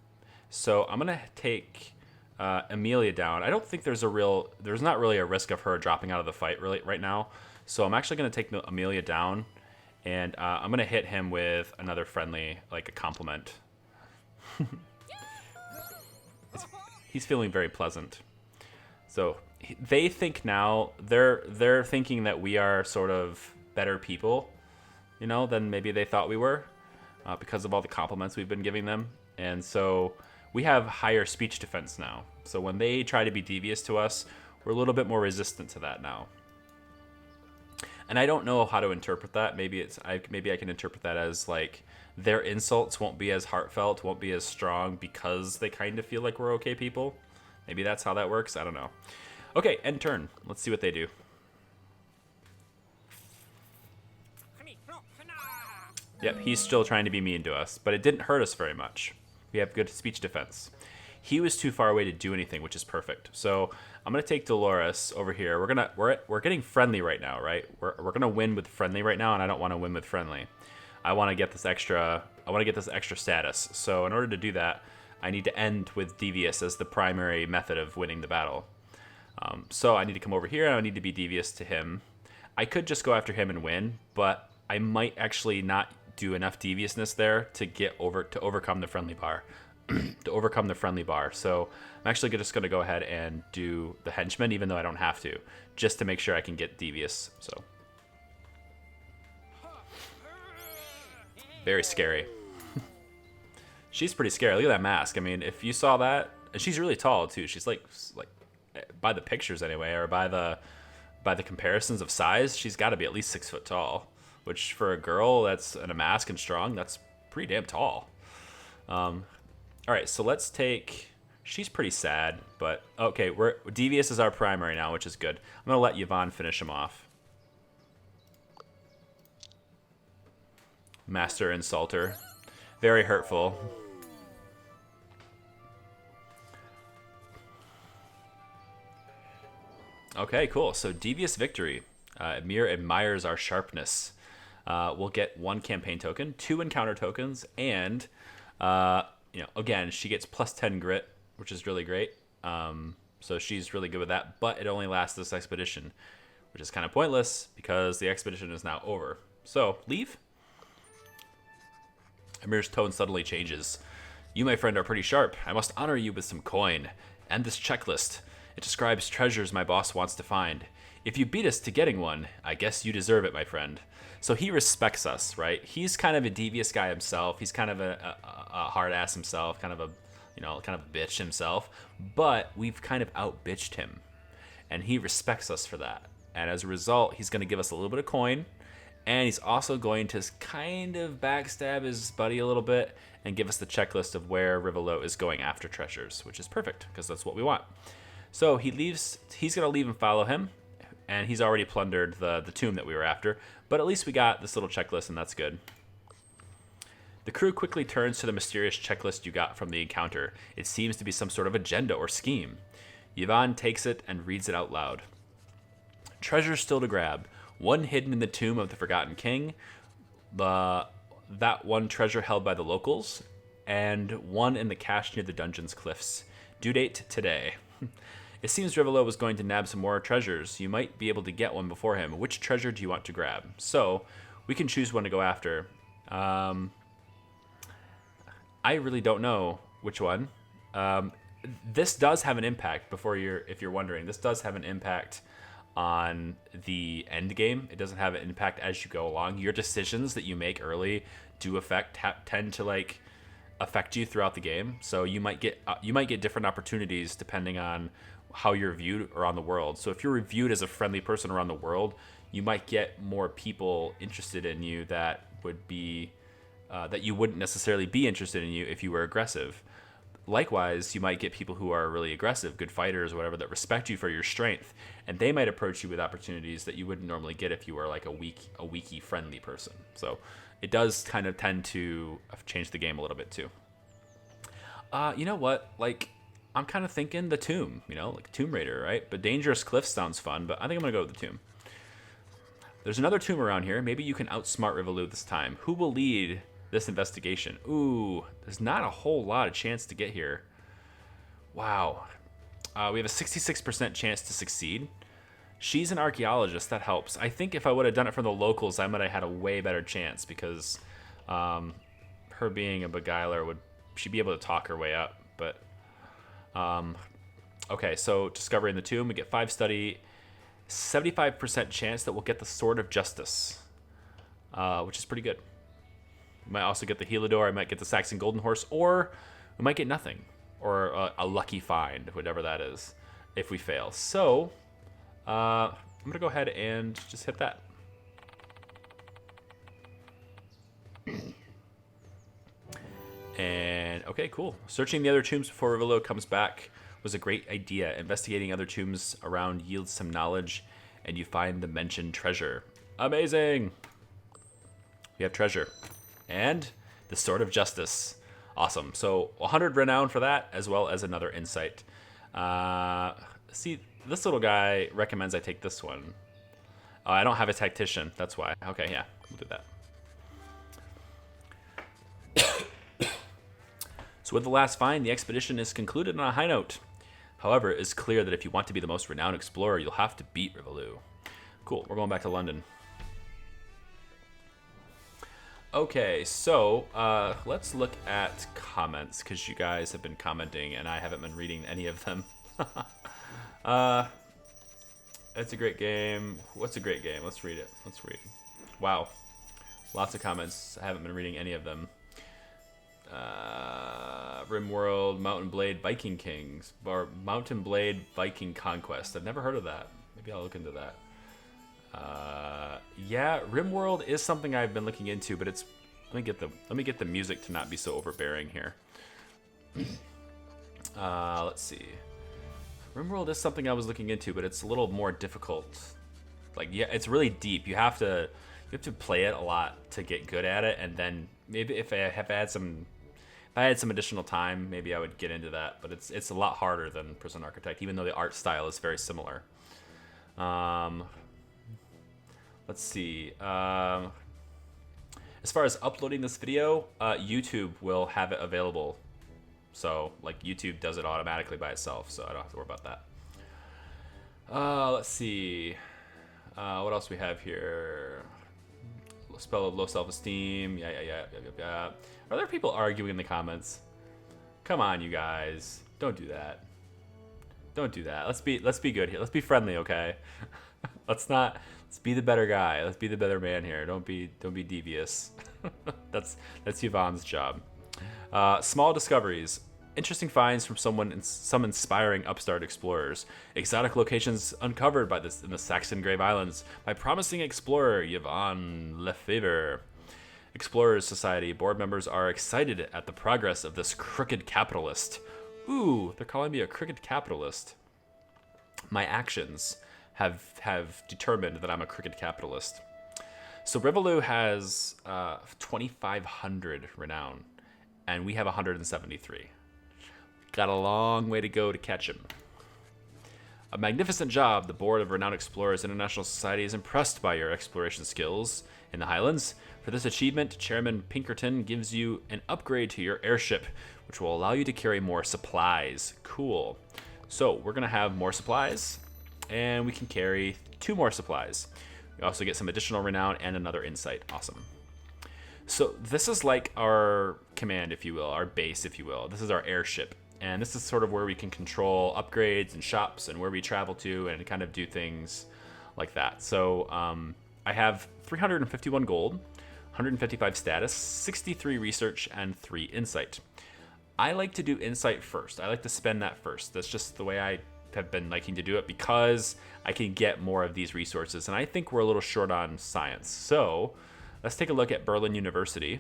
So I'm going to take Amelia down. I don't think there's not really a risk of her dropping out of the fight really right now. So I'm actually going to take Amelia down, and I'm going to hit him with another friendly, like a compliment. He's feeling very pleasant. So they think now, they're thinking that we are sort of better people, than maybe they thought we were, because of all the compliments we've been giving them. And so we have higher speech defense now. So when they try to be devious to us, we're a little bit more resistant to that now. And I don't know how to interpret that. Maybe I can interpret that as like their insults won't be as heartfelt, won't be as strong because they kind of feel like we're okay people. Maybe that's how that works. I don't know. Okay, end turn. Let's see what they do. Yep, he's still trying to be mean to us, but it didn't hurt us very much. We have good speech defense. He was too far away to do anything, which is perfect. So I'm gonna take Dolores over here. We're getting friendly right now, right? We're gonna win with friendly right now, and I don't want to win with friendly. I want to get this extra status. So in order to do that, I need to end with devious as the primary method of winning the battle. So I need to come over here, and I need to be devious to him. I could just go after him and win, but I might actually not do enough deviousness there to overcome the friendly bar. To overcome the friendly bar. So I'm actually just going to go ahead and do the henchman, even though I don't have to, just to make sure I can get devious. So very scary. She's pretty scary. Look at that mask. I mean, if you saw that, and she's really tall too. She's like by the pictures anyway, or by the comparisons of size, she's got to be at least 6 foot tall. Which for a girl that's in a mask and strong, that's pretty damn tall. All right, so let's take. She's pretty sad, but okay. Devious is our primary now, which is good. I'm gonna let Yvonne finish him off. Master Insulter, very hurtful. Okay, cool. So devious victory. Mir admires our sharpness. We'll get 1 campaign token, 2 encounter tokens, and again, she gets plus 10 grit, which is really great. So she's really good with that, but it only lasts this expedition, which is kind of pointless because the expedition is now over. So leave. Amir's tone suddenly changes. You, my friend, are pretty sharp. I must honor you with some coin. And this checklist. It describes treasures my boss wants to find. If you beat us to getting one, I guess you deserve it, my friend. So he respects us, right? He's kind of a devious guy himself. He's kind of a hard ass himself, kind of a bitch himself. But we've kind of out-bitched him. And he respects us for that. And as a result, he's going to give us a little bit of coin. And he's also going to kind of backstab his buddy a little bit and give us the checklist of where Rivolo is going after treasures, which is perfect because that's what we want. So he leaves. He's going to leave and follow him. And he's already plundered the tomb that we were after. But at least we got this little checklist, and that's good. The crew quickly turns to the mysterious checklist you got from the encounter. It seems to be some sort of agenda or scheme. Yvonne takes it and reads it out loud. Treasures still to grab. 1 hidden in the tomb of the Forgotten King. That 1 treasure held by the locals. And 1 in the cache near the dungeon's cliffs. Due date today. It seems Rivolo was going to nab some more treasures. You might be able to get one before him. Which treasure do you want to grab? So, we can choose one to go after. I really don't know which one. This does have an impact, if you're wondering. This does have an impact on the end game. It doesn't have an impact as you go along. Your decisions that you make early do tend to affect you throughout the game. So you might get different opportunities depending on how you're viewed around the world. So if you're viewed as a friendly person around the world, you might get more people interested in you that would be that you wouldn't necessarily be interested in you if you were aggressive. Likewise, you might get people who are really aggressive, good fighters or whatever, that respect you for your strength, and they might approach you with opportunities that you wouldn't normally get if you were like a weaky friendly person. So it does kind of tend to change the game a little bit too. You know what? I'm kind of thinking the tomb, like Tomb Raider, right? But Dangerous Cliffs sounds fun, but I think I'm going to go with the tomb. There's another tomb around here. Maybe you can outsmart Rivolo this time. Who will lead this investigation? Ooh, there's not a whole lot of chance to get here. Wow. We have a 66% chance to succeed. She's an archaeologist. That helps. I think if I would have done it from the locals, I might have had a way better chance because her being a beguiler she'd be able to talk her way up. But okay, so discovering the tomb, we get 5 study, 75% chance that we'll get the Sword of Justice, which is pretty good. We might also get the Helador, I might get the Saxon Golden Horse, or we might get nothing, or a lucky find, whatever that is, if we fail. So, I'm going to go ahead and just hit that. And, okay, cool. Searching the other tombs before Rivolo comes back was a great idea. Investigating other tombs around yields some knowledge, and you find the mentioned treasure. Amazing! We have treasure. And the Sword of Justice. Awesome. So 100 renown for that, as well as another insight. See, this little guy recommends I take this one. I don't have a tactician. That's why. Okay, yeah, we'll do that. So with the last find, the expedition is concluded on a high note. However, it is clear that if you want to be the most renowned explorer, you'll have to beat Rivaloo. Cool, we're going back to London. Okay, so let's look at comments, because you guys have been commenting and I haven't been reading any of them. It's a great game. What's a great game? Let's read it. Let's read. Wow. Lots of comments. I haven't been reading any of them. RimWorld, Mountain Blade, Viking Kings, or Mountain Blade, Viking Conquest. I've never heard of that. Maybe I'll look into that. Yeah, RimWorld is something I've been looking into, but it's let me get the music to not be so overbearing here. Let's see. RimWorld is something I was looking into, but it's a little more difficult. Like, yeah, it's really deep. You have to play it a lot to get good at it, and then maybe if I had some additional time, maybe I would get into that. But it's a lot harder than Prison Architect, even though the art style is very similar. Let's see. As far as uploading this video, YouTube will have it available. So, like, YouTube does it automatically by itself, so I don't have to worry about that. Let's see. What else we have here? Spell of low self-esteem. Yeah. Are there people arguing in the comments? Come on, you guys. Don't do that. Don't do that. Let's be good here. Let's be friendly, okay? Let's be the better guy. Let's be the better man here. Don't be devious. That's Yvonne's job. Small discoveries. Interesting finds from some inspiring upstart explorers. Exotic locations uncovered in the Saxon Grave Islands by promising explorer Yvonne Lefebvre. Explorers Society board members are excited at the progress of this crooked capitalist. Ooh, they're calling me a crooked capitalist. My actions have determined that I'm a crooked capitalist. So Rivaloo has 2,500 renown, and we have 173. Got a long way to go to catch him. A magnificent job. The Board of Renowned Explorers International Society is impressed by your exploration skills in the Highlands. For this achievement, Chairman Pinkerton gives you an upgrade to your airship, which will allow you to carry more supplies. Cool. So we're going to have more supplies, and we can carry 2 more supplies. We also get some additional renown and another insight. Awesome. So this is like our command, if you will, our base, if you will. This is our airship. And this is sort of where we can control upgrades and shops and where we travel to and kind of do things like that. So I have 351 gold, 155 status, 63 research, and 3 insight. I like to do insight first. I like to spend that first. That's just the way I have been liking to do it because I can get more of these resources. And I think we're a little short on science. So let's take a look at Berlin University.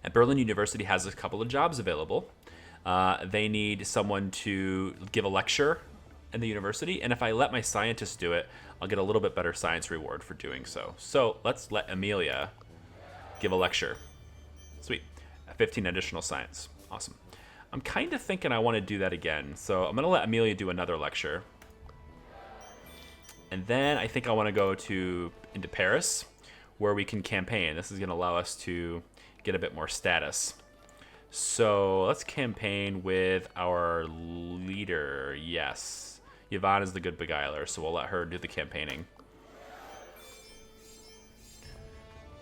And Berlin University has a couple of jobs available. They need someone to give a lecture in the university, and if I let my scientists do it, I'll get a little bit better science reward for doing so. So let's let Amelia give a lecture. Sweet. 15 additional science. Awesome. I'm kind of thinking I want to do that again, so I'm going to let Amelia do another lecture. And then I think I want to go into Paris, where we can campaign. This is going to allow us to get a bit more status. So let's campaign with our leader. Yes. Yvonne is the good beguiler, so we'll let her do the campaigning.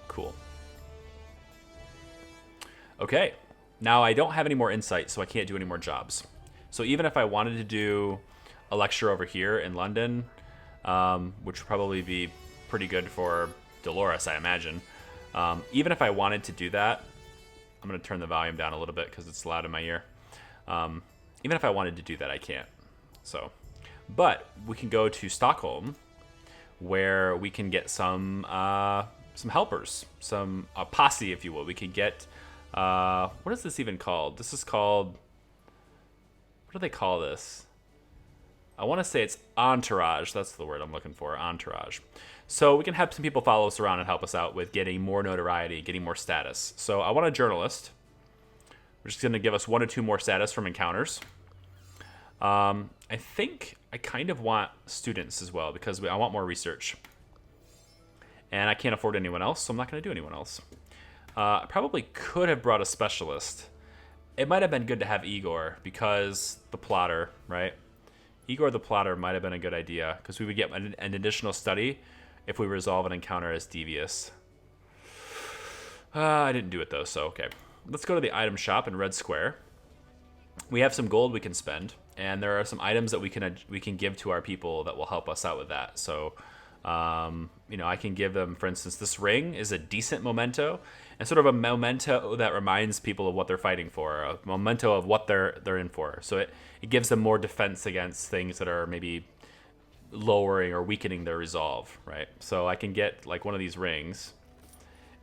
Cool. Okay. Now I don't have any more insight, so I can't do any more jobs. So even if I wanted to do a lecture over here in London, which would probably be pretty good for Dolores, I imagine. Even if I wanted to do that, I'm going to turn the volume down a little bit because it's loud in my ear. Even if I wanted to do that, I can't. But we can go to Stockholm, where we can get some helpers, a posse, if you will. We can get, what is this even called? This is called, what do they call this? I want to say it's entourage. That's the word I'm looking for, entourage. So we can have some people follow us around and help us out with getting more notoriety, getting more status. So I want a journalist, which is going to give us 1 or 2 more status from encounters. I think I kind of want students as well because I want more research. And I can't afford anyone else, so I'm not going to do anyone else. I probably could have brought a specialist it might have been good to have Igor because the plotter, right? Igor the plotter might have been a good idea because we would get an additional study if we resolve an encounter as devious. I didn't do it though, so okay. Let's go to the item shop in Red Square. We have some gold we can spend, and there are some items that we can give to our people that will help us out with that. So, I can give them, for instance, this ring is a decent memento, and sort of a memento that reminds people of what they're fighting for, a memento of what they're in for. So it gives them more defense against things that are maybe lowering or weakening their resolve, right? So I can get like one of these rings.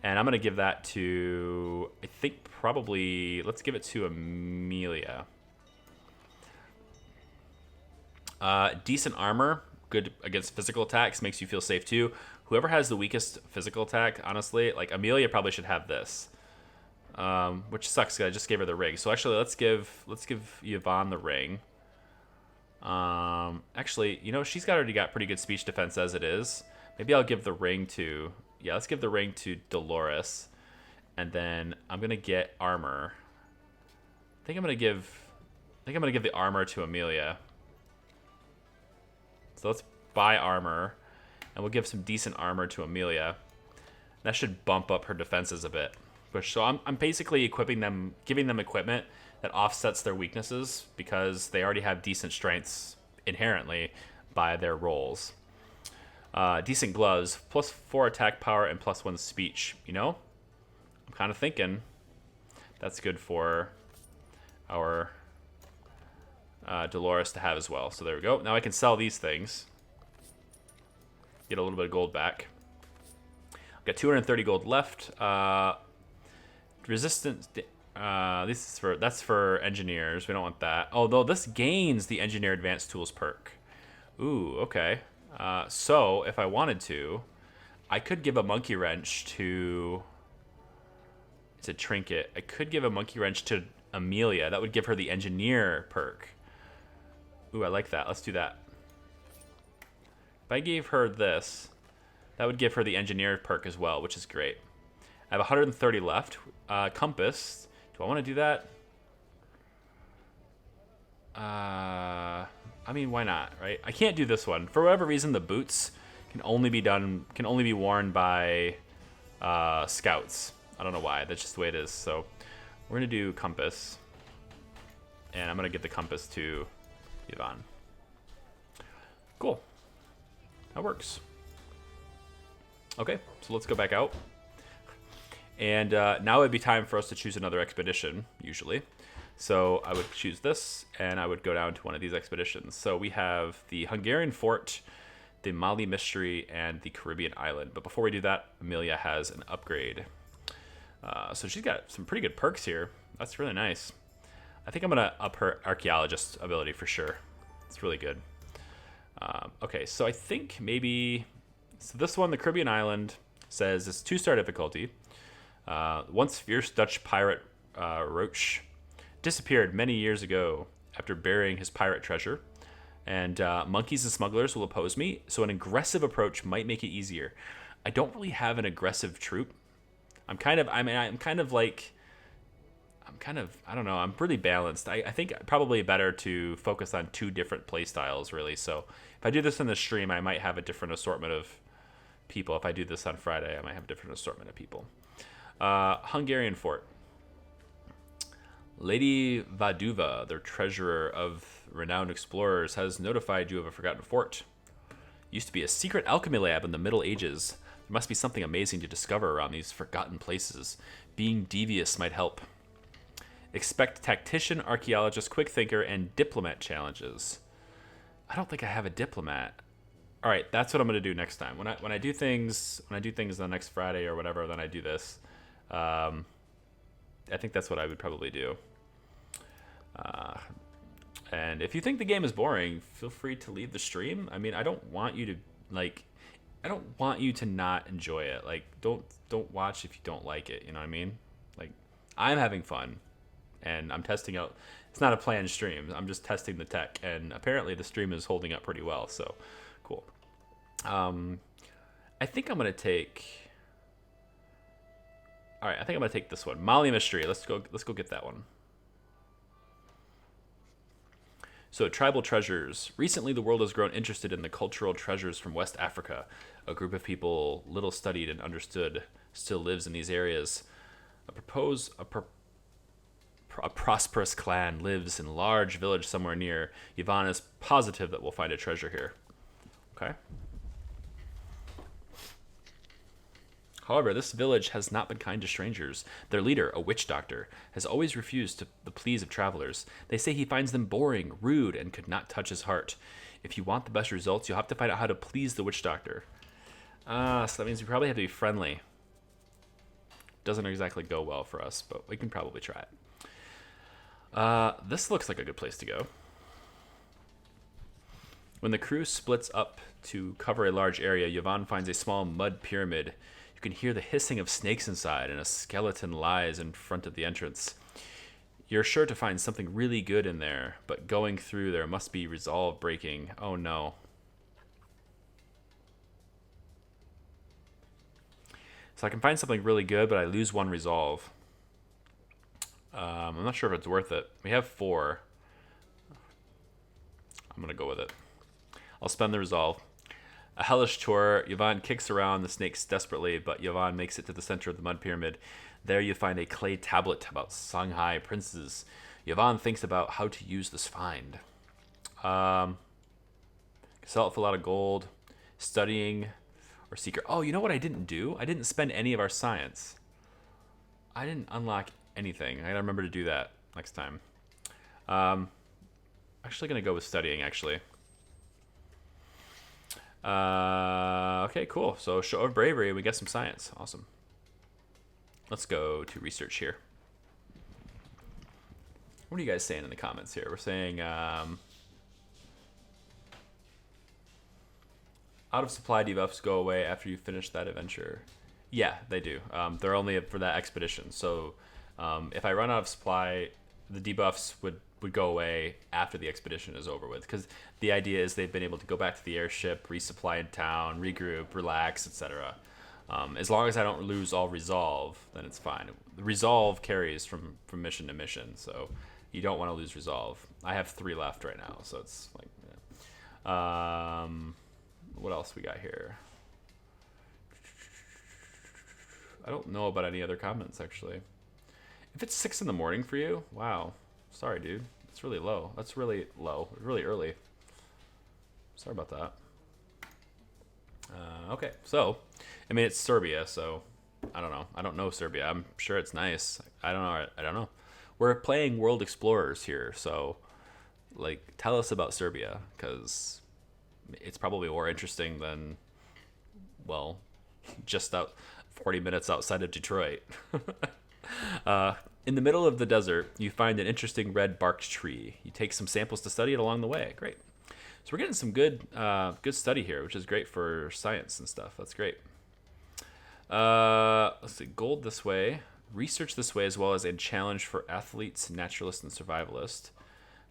And I'm going to give that to, I think probably, let's give it to Amelia. Decent armor, good against physical attacks, makes you feel safe too. Whoever has the weakest physical attack, honestly, like Amelia probably should have this. Which sucks because I just gave her the ring. So actually, let's give Yvonne the ring. Actually, she's already got pretty good speech defense as it is. Maybe I'll give the ring to... Yeah, let's give the ring to Dolores. And then I'm going to get armor. I think I'm going to give the armor to Amelia. So let's buy armor. And we'll give some decent armor to Amelia. That should bump up her defenses a bit. So I'm basically giving them equipment that offsets their weaknesses because they already have decent strengths inherently by their roles. Decent gloves, +4 attack power and +1 speech. I'm kind of thinking that's good for our Dolores to have as well. So there we go. Now I can sell these things. Get a little bit of gold back. I've got 230 gold left. Resistance. That's for engineers. We don't want that. Although this gains the engineer advanced tools perk. Ooh, okay. So if I wanted to, I could give a monkey wrench to... It's a trinket. I could give a monkey wrench to Amelia. That would give her the engineer perk. Ooh, I like that. Let's do that. If I gave her this, that would give her the engineer perk as well, which is great. I have 130 left. Compass. Do I want to do that? I mean, why not, right? I can't do this one. For whatever reason, the boots can only be worn by scouts. I don't know why. That's just the way it is. So we're going to do compass. And I'm going to get the compass to Yvonne. Cool. That works. Okay, so let's go back out. And now it would be time for us to choose another expedition, usually. So I would choose this, and I would go down to one of these expeditions. So we have the Hungarian Fort, the Mali Mystery, and the Caribbean Island. But before we do that, Amelia has an upgrade. So she's got some pretty good perks here. That's really nice. I think I'm going to up her archaeologist ability for sure. It's really good. Okay, so I think maybe... So this one, the Caribbean Island, says it's 2-star difficulty. Once fierce Dutch pirate Roach disappeared many years ago after burying his pirate treasure, and monkeys and smugglers will oppose me, so an aggressive approach might make it easier. I don't really have an aggressive troop. I don't know, I'm pretty balanced. I think probably better to focus on 2 different play styles, really. So if I do this in the stream, I might have a different assortment of people. If I do this on Friday, I might have a different assortment of people. Hungarian Fort. Lady Vaduva, their treasurer of renowned explorers, has notified you of a forgotten fort. Used to be a secret alchemy lab in the Middle Ages. There must be something amazing to discover around these forgotten places. Being devious might help. Expect tactician, archaeologist, quick thinker, and diplomat challenges. I don't think I have a diplomat. All right, that's what I'm going to do next time. When I do things the next Friday or whatever, then I do this. I think that's what I would probably do. And if you think the game is boring, feel free to leave the stream. I mean, I don't want you to not enjoy it. Like, don't watch if you don't like it. You know what I mean? Like, I'm having fun, and I'm testing out. It's not a planned stream. I'm just testing the tech, and apparently the stream is holding up pretty well. So, cool. I think I'm gonna take. All right, I think I'm gonna take this one, Mali Mystery. Let's go get that one. So, tribal treasures. Recently, the world has grown interested in the cultural treasures from West Africa. A group of people little studied and understood still lives in these areas. A prosperous clan lives in a large village somewhere near. Yvonne is positive that we'll find a treasure here. Okay. However, this village has not been kind to strangers. Their leader, a witch doctor, has always refused the pleas of travelers. They say he finds them boring, rude, and could not touch his heart. If you want the best results, you'll have to find out how to please the witch doctor. So that means we probably have to be friendly. Doesn't exactly go well for us, but we can probably try it. This looks like a good place to go. When the crew splits up to cover a large area, Yvonne finds a small mud pyramid. You can hear the hissing of snakes inside, and a skeleton lies in front of the entrance. You're sure to find something really good in there, but going through there must be resolve breaking. Oh no. So I can find something really good, but I lose one resolve. I'm not sure if it's worth it. We have 4. I'm going to go with it. I'll spend the resolve. A hellish tour. Yvonne kicks around the snakes desperately, but Yvonne makes it to the center of the mud pyramid. There you find a clay tablet about Songhai princes. Yvonne thinks about how to use this find. Sell it for a lot of gold. Studying or secret. Oh, you know what I didn't do? I didn't spend any of our science. I didn't unlock anything. I gotta remember to do that next time. Actually gonna go with studying, actually. Okay, cool. So show of bravery, we get some science. Awesome. Let's go to research here. What are you guys saying in the comments here? We're saying out of supply debuffs go away after you finish that adventure. Yeah, they do. They're only for that expedition. So if I run out of supply, the debuffs would go away after the expedition is over with, because the idea is they've been able to go back to the airship, resupply in town, regroup, relax, etc. As long as I don't lose all resolve, then it's fine. The resolve carries from mission to mission, so you don't want to lose resolve. I have 3 left right now, so it's like, yeah. What else we got here? I don't know about any other comments, actually. If it's 6 in the morning for you, wow. Sorry, dude. It's really low. That's really low. Really early. Sorry about that. Okay, so, I mean, it's Serbia, so I don't know. I don't know Serbia. I'm sure it's nice. I don't know. We're playing World Explorers here, so, like, tell us about Serbia, because it's probably more interesting than, well, just 40 minutes outside of Detroit. In the middle of the desert, you find an interesting red-barked tree. You take some samples to study it along the way. Great. So we're getting some good study here, which is great for science and stuff. That's great. Let's see. Gold this way. Research this way, as well as a challenge for athletes, naturalists, and survivalists.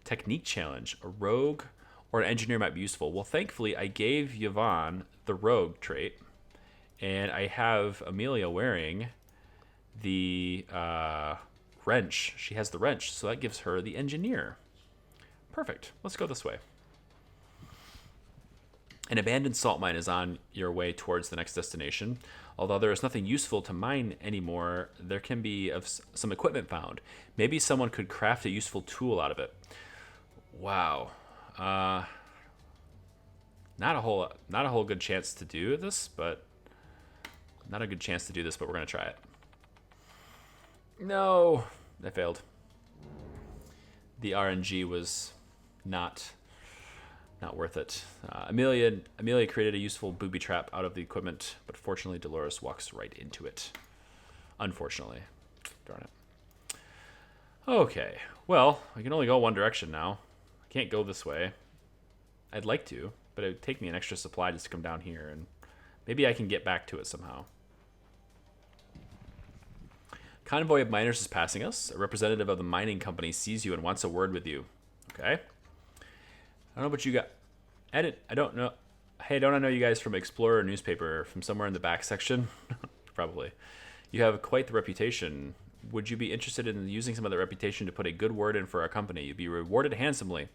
Technique challenge. A rogue or an engineer might be useful. Well, thankfully, I gave Yvonne the rogue trait, and I have Amelia wearing the wrench. She has the wrench, so that gives her the engineer. Perfect. Let's go this way. An abandoned salt mine is on your way towards the next destination. Although there is nothing useful to mine anymore, there can be some equipment found. Maybe someone could craft a useful tool out of it. Wow. Not a whole good chance to do this, but we're gonna try it. No, I failed. The RNG was not worth it. Amelia created a useful booby trap out of the equipment, but fortunately Dolores walks right into it. Unfortunately. Darn it. Okay, well, I can only go one direction now. I can't go this way. I'd like to, but it would take me an extra supply just to come down here, and maybe I can get back to it somehow. Convoy of miners is passing us. A representative of the mining company sees you and wants a word with you. Okay. I don't know what you got. Edit. I don't know. Hey, don't I know you guys from Explorer newspaper from somewhere in the back section? Probably. You have quite the reputation. Would you be interested in using some of that reputation to put a good word in for our company? You'd be rewarded handsomely.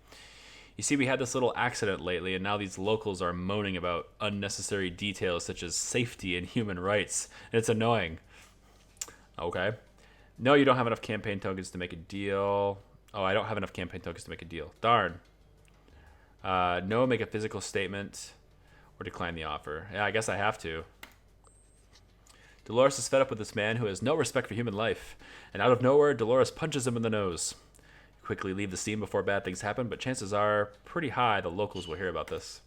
You see, we had this little accident lately, and now these locals are moaning about unnecessary details such as safety and human rights. And it's annoying. Okay. No, you don't have enough campaign tokens to make a deal. Oh, I don't have enough campaign tokens to make a deal. Darn. No, make a physical statement or decline the offer. Yeah, I guess I have to. Dolores is fed up with this man who has no respect for human life. And out of nowhere, Dolores punches him in the nose. You quickly leave the scene before bad things happen, but chances are pretty high the locals will hear about this.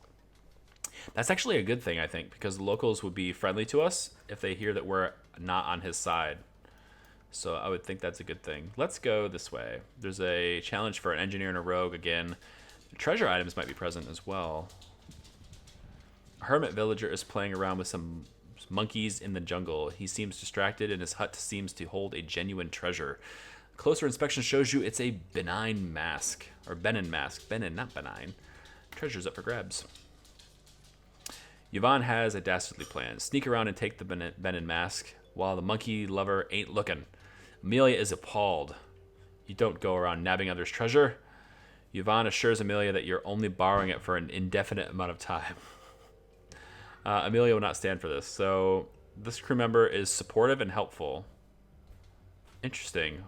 That's actually a good thing, I think, because the locals would be friendly to us if they hear that we're not on his side. So I would think that's a good thing. Let's go this way. There's a challenge for an engineer and a rogue again. Treasure items might be present as well. A hermit villager is playing around with some monkeys in the jungle. He seems distracted and his hut seems to hold a genuine treasure. Closer inspection shows you it's a benign mask. Or Benin mask. Benin, not benign. Treasure's up for grabs. Yvonne has a dastardly plan. Sneak around and take the Benin mask while the monkey lover ain't looking. Amelia is appalled. You don't go around nabbing others' treasure. Yvonne assures Amelia that you're only borrowing it for an indefinite amount of time. Amelia will not stand for this. So this crew member is supportive and helpful. Interesting.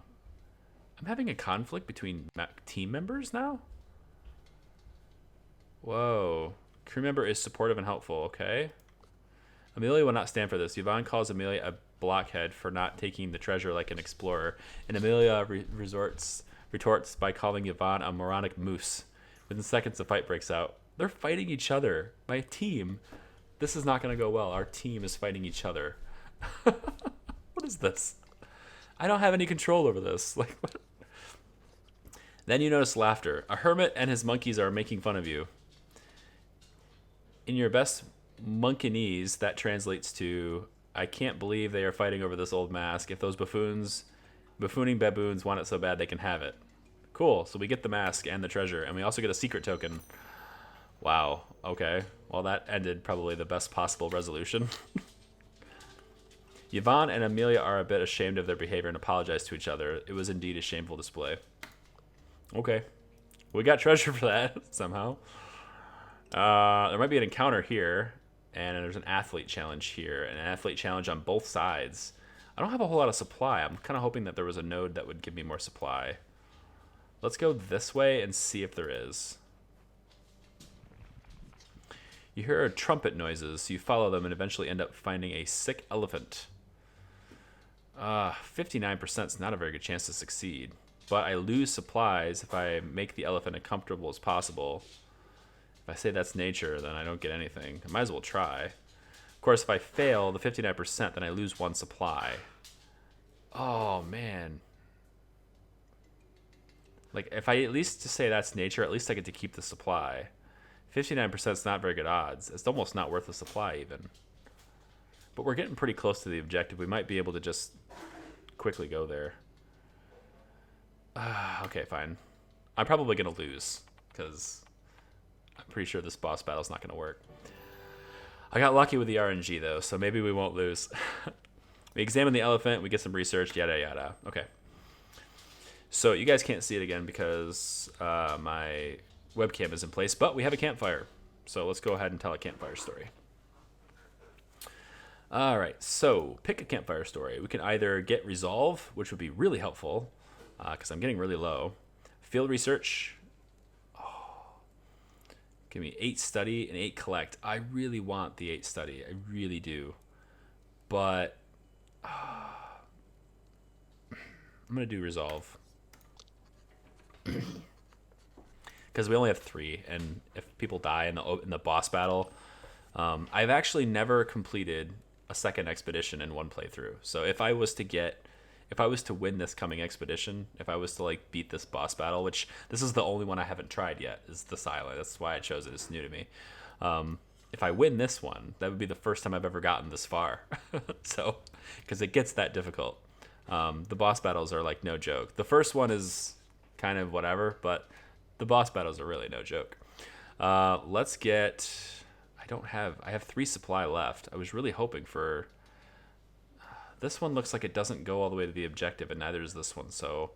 I'm having a conflict between team members now? Whoa. Crew member is supportive and helpful. Okay. Amelia will not stand for this. Yvonne calls Amelia a blockhead for not taking the treasure like an explorer. And Amelia retorts by calling Yvonne a moronic moose. Within seconds, the fight breaks out. They're fighting each other. My team. This is not going to go well. Our team is fighting each other. What is this? I don't have any control over this. Like, what? Then you notice laughter. A hermit and his monkeys are making fun of you. In your best monkinese, that translates to, I can't believe they are fighting over this old mask. If those buffooning baboons want it so bad, they can have it. Cool. So we get the mask and the treasure, and we also get a secret token. Wow. Okay. Well, that ended probably the best possible resolution. Yvonne and Amelia are a bit ashamed of their behavior and apologize to each other. It was indeed a shameful display. Okay. We got treasure for that, somehow. There might be an encounter here, and there's an athlete challenge here, and an athlete challenge on both sides. I don't have a whole lot of supply. I'm kind of hoping that there was a node that would give me more supply. Let's go this way and see if there is. You hear trumpet noises. You follow them and eventually end up finding a sick elephant. 59% is not a very good chance to succeed. But I lose supplies if I make the elephant as comfortable as possible. If I say that's nature, then I don't get anything. I might as well try. Of course, if I fail the 59%, then I lose one supply. Oh, man. Like, if I at least just say that's nature, at least I get to keep the supply. 59% is not very good odds. It's almost not worth the supply, even. But we're getting pretty close to the objective. We might be able to just quickly go there. Okay, fine. I'm probably going to lose, because I'm pretty sure this boss battle is not going to work. I got lucky with the RNG, though, so maybe we won't lose. We examine the elephant, we get some research, yada, yada. Okay. So you guys can't see it again because my webcam is in place, but we have a campfire. So let's go ahead and tell a campfire story. All right, so pick a campfire story. We can either get resolve, which would be really helpful, because I'm getting really low. Field research. Oh, give me 8 study and 8 collect. I really want the 8 study. I really do. But I'm going to do resolve. Because we only have 3, and if people die in the boss battle, I've actually never completed a second expedition in one playthrough. So if I was to win this coming expedition, if I was to like beat this boss battle, which this is the only one I haven't tried yet, is the Silent. That's why I chose it. It's new to me. If I win this one, that would be the first time I've ever gotten this far. So, because it gets that difficult. The boss battles are like no joke. The first one is kind of whatever, but the boss battles are really no joke. Let's get... I have 3 supply left. I was really hoping for... This one looks like it doesn't go all the way to the objective, and neither does this one, so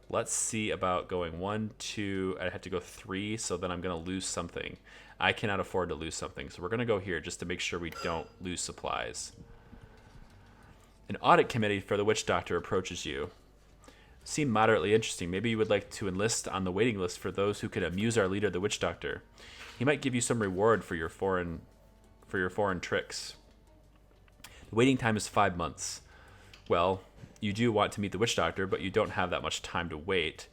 Let's see about going 1, 2. I have to go 3, so then I'm going to lose something. I cannot afford to lose something, so we're going to go here just to make sure we don't lose supplies. An audit committee for the Witch Doctor approaches you. Seem moderately interesting. Maybe you would like to enlist on the waiting list for those who could amuse our leader, the Witch Doctor. He might give you some reward for your foreign tricks. The waiting time is 5 months. Well, you do want to meet the Witch Doctor, but you don't have that much time to wait.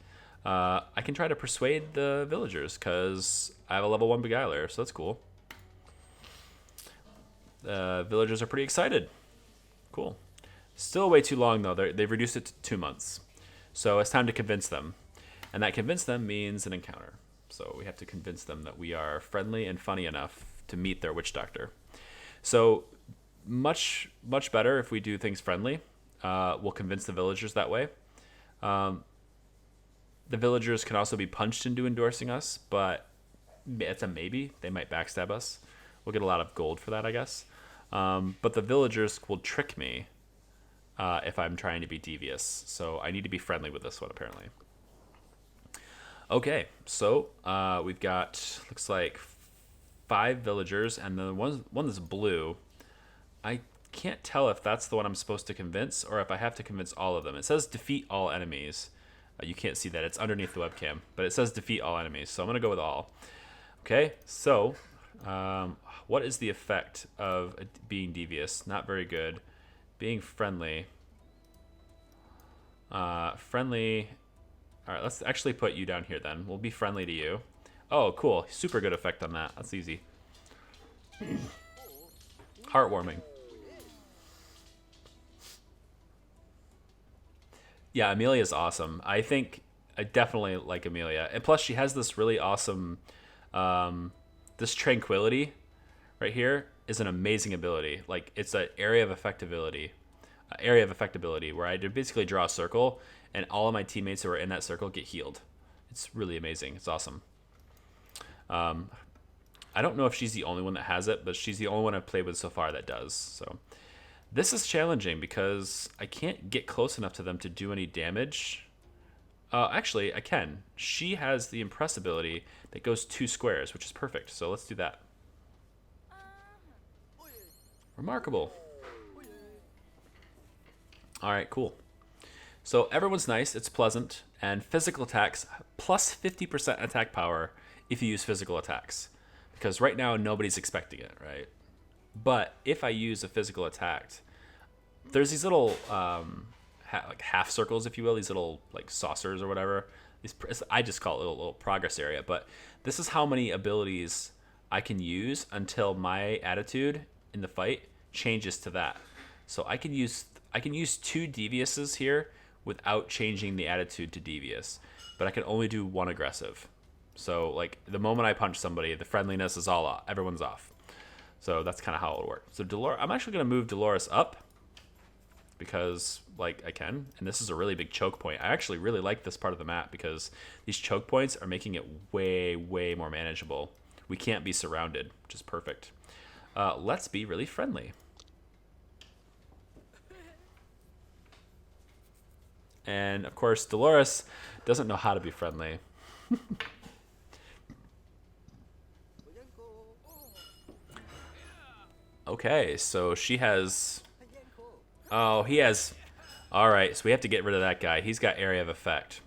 I can try to persuade the villagers, because I have a level 1 beguiler, so that's cool. The villagers are pretty excited. Cool. Still way too long, though. They've reduced it to 2 months. So it's time to convince them. And that convince them means an encounter. So we have to convince them that we are friendly and funny enough to meet their Witch Doctor. So much better if we do things friendly. We'll convince the villagers that way. The villagers can also be punched into endorsing us, but it's a maybe. They might backstab us. We'll get a lot of gold for that, I guess. But the villagers will trick me if I'm trying to be devious. So I need to be friendly with this one, apparently. Okay, so we've got, looks like 5 villagers, and the one that's blue. I can't tell if that's the one I'm supposed to convince or if I have to convince all of them. It says defeat all enemies. You can't see that. It's underneath the webcam, but it says defeat all enemies, so I'm going to go with all. Okay, so what is the effect of being devious? Not very good. Being friendly. Friendly. All right, let's actually put you down here then. We'll be friendly to you. Oh, cool. Super good effect on that. That's easy. Heartwarming. Yeah, Amelia's awesome. I think I definitely like Amelia. And plus, she has this really awesome... this Tranquility right here is an amazing ability. Like, it's an area of effectability. Where I basically draw a circle, and all of my teammates who are in that circle get healed. It's really amazing. It's awesome. I don't know if she's the only one that has it, but she's the only one I've played with so far that does. So this is challenging because I can't get close enough to them to do any damage. Actually, I can. She has the Impress ability that goes 2 squares, which is perfect. So let's do that. Remarkable. All right, cool. So everyone's nice, it's pleasant, and physical attacks plus 50% attack power if you use physical attacks. Because right now, nobody's expecting it, right? But if I use a physical attack, there's these little like half circles, if you will, these little like saucers or whatever. I just call it a little progress area, but this is how many abilities I can use until my attitude in the fight changes to that. So I can use 2 deviouses here without changing the attitude to devious, but I can only do 1 aggressive. So like the moment I punch somebody, the friendliness is all off. Everyone's off. So that's kind of how it'll work. So I'm actually going to move Dolores up because like I can, and this is a really big choke point. I actually really like this part of the map because these choke points are making it way more manageable. We can't be surrounded, which is perfect. Let's be really friendly. And of course, Dolores doesn't know how to be friendly. Okay, so she has... Oh, he has... Alright, so we have to get rid of that guy. He's got area of effect.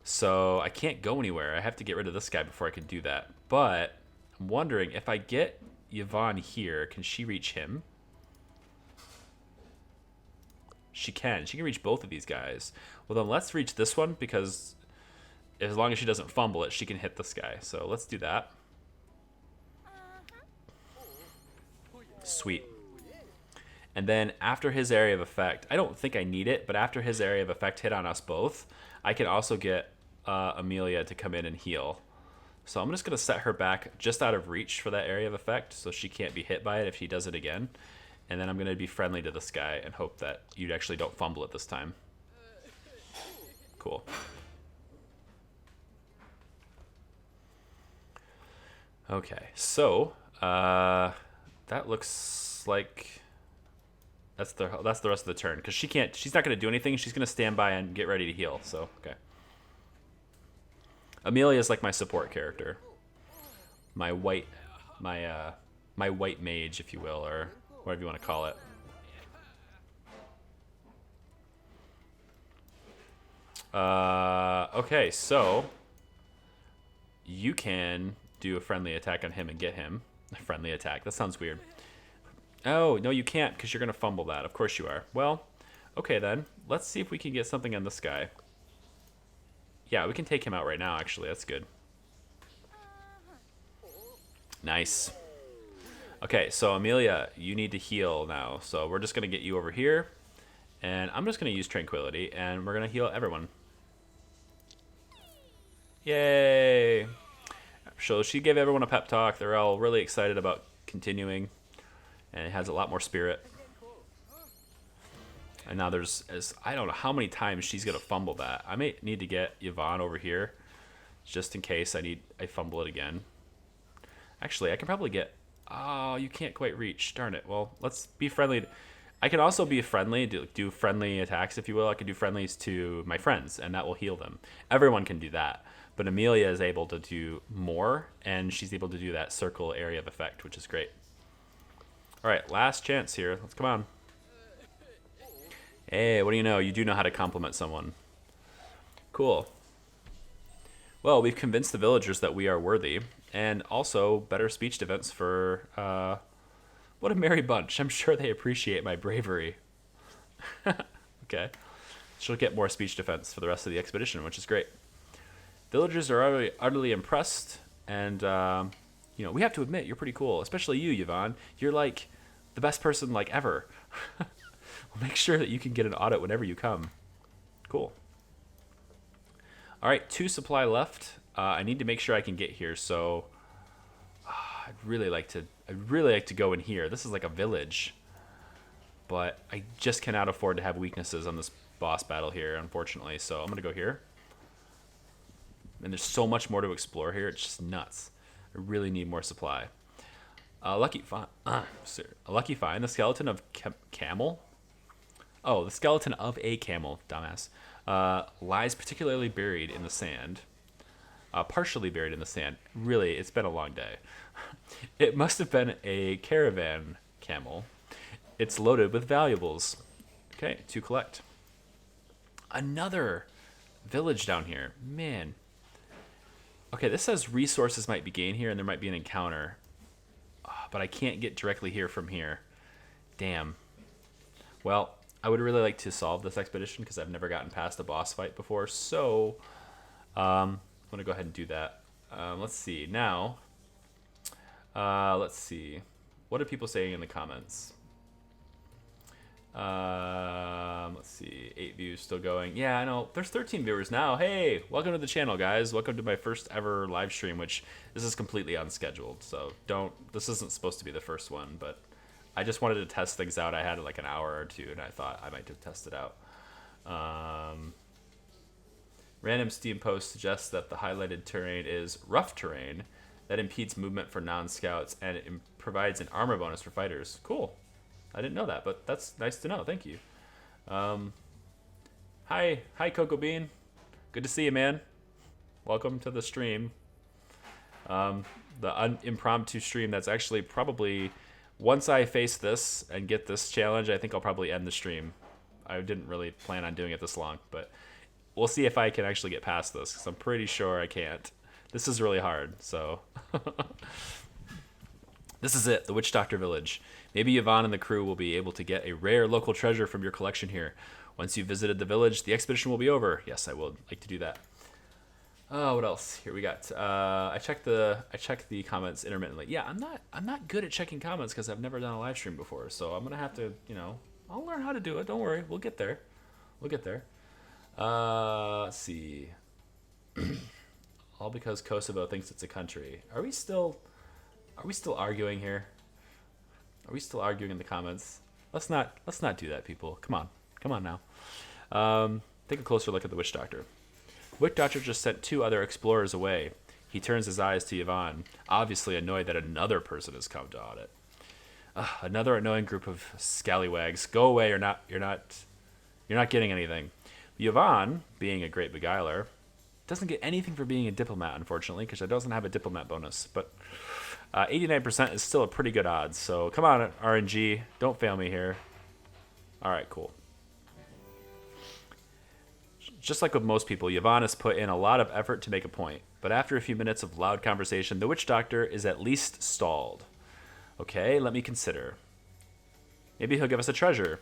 So I can't go anywhere. I have to get rid of this guy before I can do that. But I'm wondering, if I get Yvonne here, can she reach him? She can. She can reach both of these guys. Well, then let's reach this one, because as long as she doesn't fumble it, she can hit this guy. So let's do that. Sweet. And then after his area of effect, I don't think I need it, but after his area of effect hit on us both, I can also get Amelia to come in and heal. So I'm just going to set her back just out of reach for that area of effect, so she can't be hit by it if he does it again. And then I'm going to be friendly to this guy and hope that you actually don't fumble it this time. Cool. Okay, so that looks like That's the rest of the turn because she's not gonna do anything. She's gonna stand by and get ready to heal. So okay. Amelia is like my support character. My white mage, if you will, or whatever you want to call it. Okay, so you can do a friendly attack on him and get him. A friendly attack. That sounds weird. Oh, no, you can't because you're going to fumble that. Of course you are. Well, okay then. Let's see if we can get something on this guy. Yeah, we can take him out right now, actually. That's good. Nice. Okay, so Amelia, you need to heal now. So we're just going to get you over here. And I'm just going to use Tranquility, and we're going to heal everyone. Yay! So she gave everyone a pep talk. They're all really excited about continuing. And it has a lot more spirit. And now I don't know how many times she's going to fumble that. I may need to get Yvonne over here just in case I fumble it again. Actually, I can probably get... Oh, you can't quite reach. Darn it. Well, let's be friendly. I can also be friendly, do friendly attacks, if you will. I can do friendlies to my friends, and that will heal them. Everyone can do that. But Amelia is able to do more, and she's able to do that circle area of effect, which is great. All right, last chance here. Let's come on. Hey, what do you know? You do know how to compliment someone. Cool. Well, we've convinced the villagers that we are worthy, and also better speech defense for... what a merry bunch. I'm sure they appreciate my bravery. Okay. She'll get more speech defense for the rest of the expedition, which is great. Villagers are utterly impressed, and... you know, we have to admit, you're pretty cool. Especially you, Yvonne. You're like the best person like ever. We'll make sure that you can get an audit whenever you come. Cool. All right, 2 supply left. I need to make sure I can get here, so I'd really like to go in here. This is like a village, but I just cannot afford to have weaknesses on this boss battle here, unfortunately. So I'm gonna go here, and there's so much more to explore here. It's just nuts. I really need more supply. Lucky find the skeleton of camel. Oh, the skeleton of a camel, dumbass, lies particularly buried in the sand. Partially buried in the sand. Really, it's been a long day. It must have been a caravan camel. It's loaded with valuables. Okay, to collect. Another village down here. Man. Okay, this says resources might be gained here, and there might be an encounter. But I can't get directly here from here. Damn. Well, I would really like to solve this expedition because I've never gotten past a boss fight before. So, I'm going to go ahead and do that. Let's see. Now, let's see. What are people saying in the comments? Let's see. 8 views still going. Yeah, I know. There's 13 viewers now. Hey, welcome to the channel, guys. Welcome to my first ever live stream, which this is completely unscheduled. So this isn't supposed to be the first one, but I just wanted to test things out. I had like an hour or two, and I thought I might just test it out. Random Steam post suggests that the highlighted terrain is rough terrain that impedes movement for non-scouts, and it provides an armor bonus for fighters. Cool. I didn't know that, but that's nice to know. Thank you. Hi, Coco Bean. Good to see you, man. Welcome to the stream. The impromptu stream that's actually probably, once I face this and get this challenge, I think I'll probably end the stream. I didn't really plan on doing it this long, but we'll see if I can actually get past this, because I'm pretty sure I can't. This is really hard, so... This is it, the Witch Doctor Village. Maybe Yvonne and the crew will be able to get a rare local treasure from your collection here. Once you've visited the village, the expedition will be over. Yes, I would like to do that. What else? Here we got. I check the comments intermittently. Yeah, I'm not good at checking comments because I've never done a live stream before. So I'm gonna have to, I'll learn how to do it. Don't worry, we'll get there. We'll get there. Let's see. All because Kosovo thinks it's a country. Are we still arguing here? Are we still arguing in the comments? Let's not do that, people. Come on now. Take a closer look at the Witch Doctor. Witch Doctor just sent 2 other explorers away. He turns his eyes to Yvonne, obviously annoyed that another person has come to audit. Another annoying group of scallywags. Go away. You're not getting anything. Yvonne, being a great beguiler, doesn't get anything for being a diplomat, unfortunately, because she doesn't have a diplomat bonus. But 89% is still a pretty good odds. So come on, RNG. Don't fail me here. All right, cool. Just like with most people, Yvonne has put in a lot of effort to make a point. But after a few minutes of loud conversation, the witch doctor is at least stalled. Okay, let me consider. Maybe he'll give us a treasure.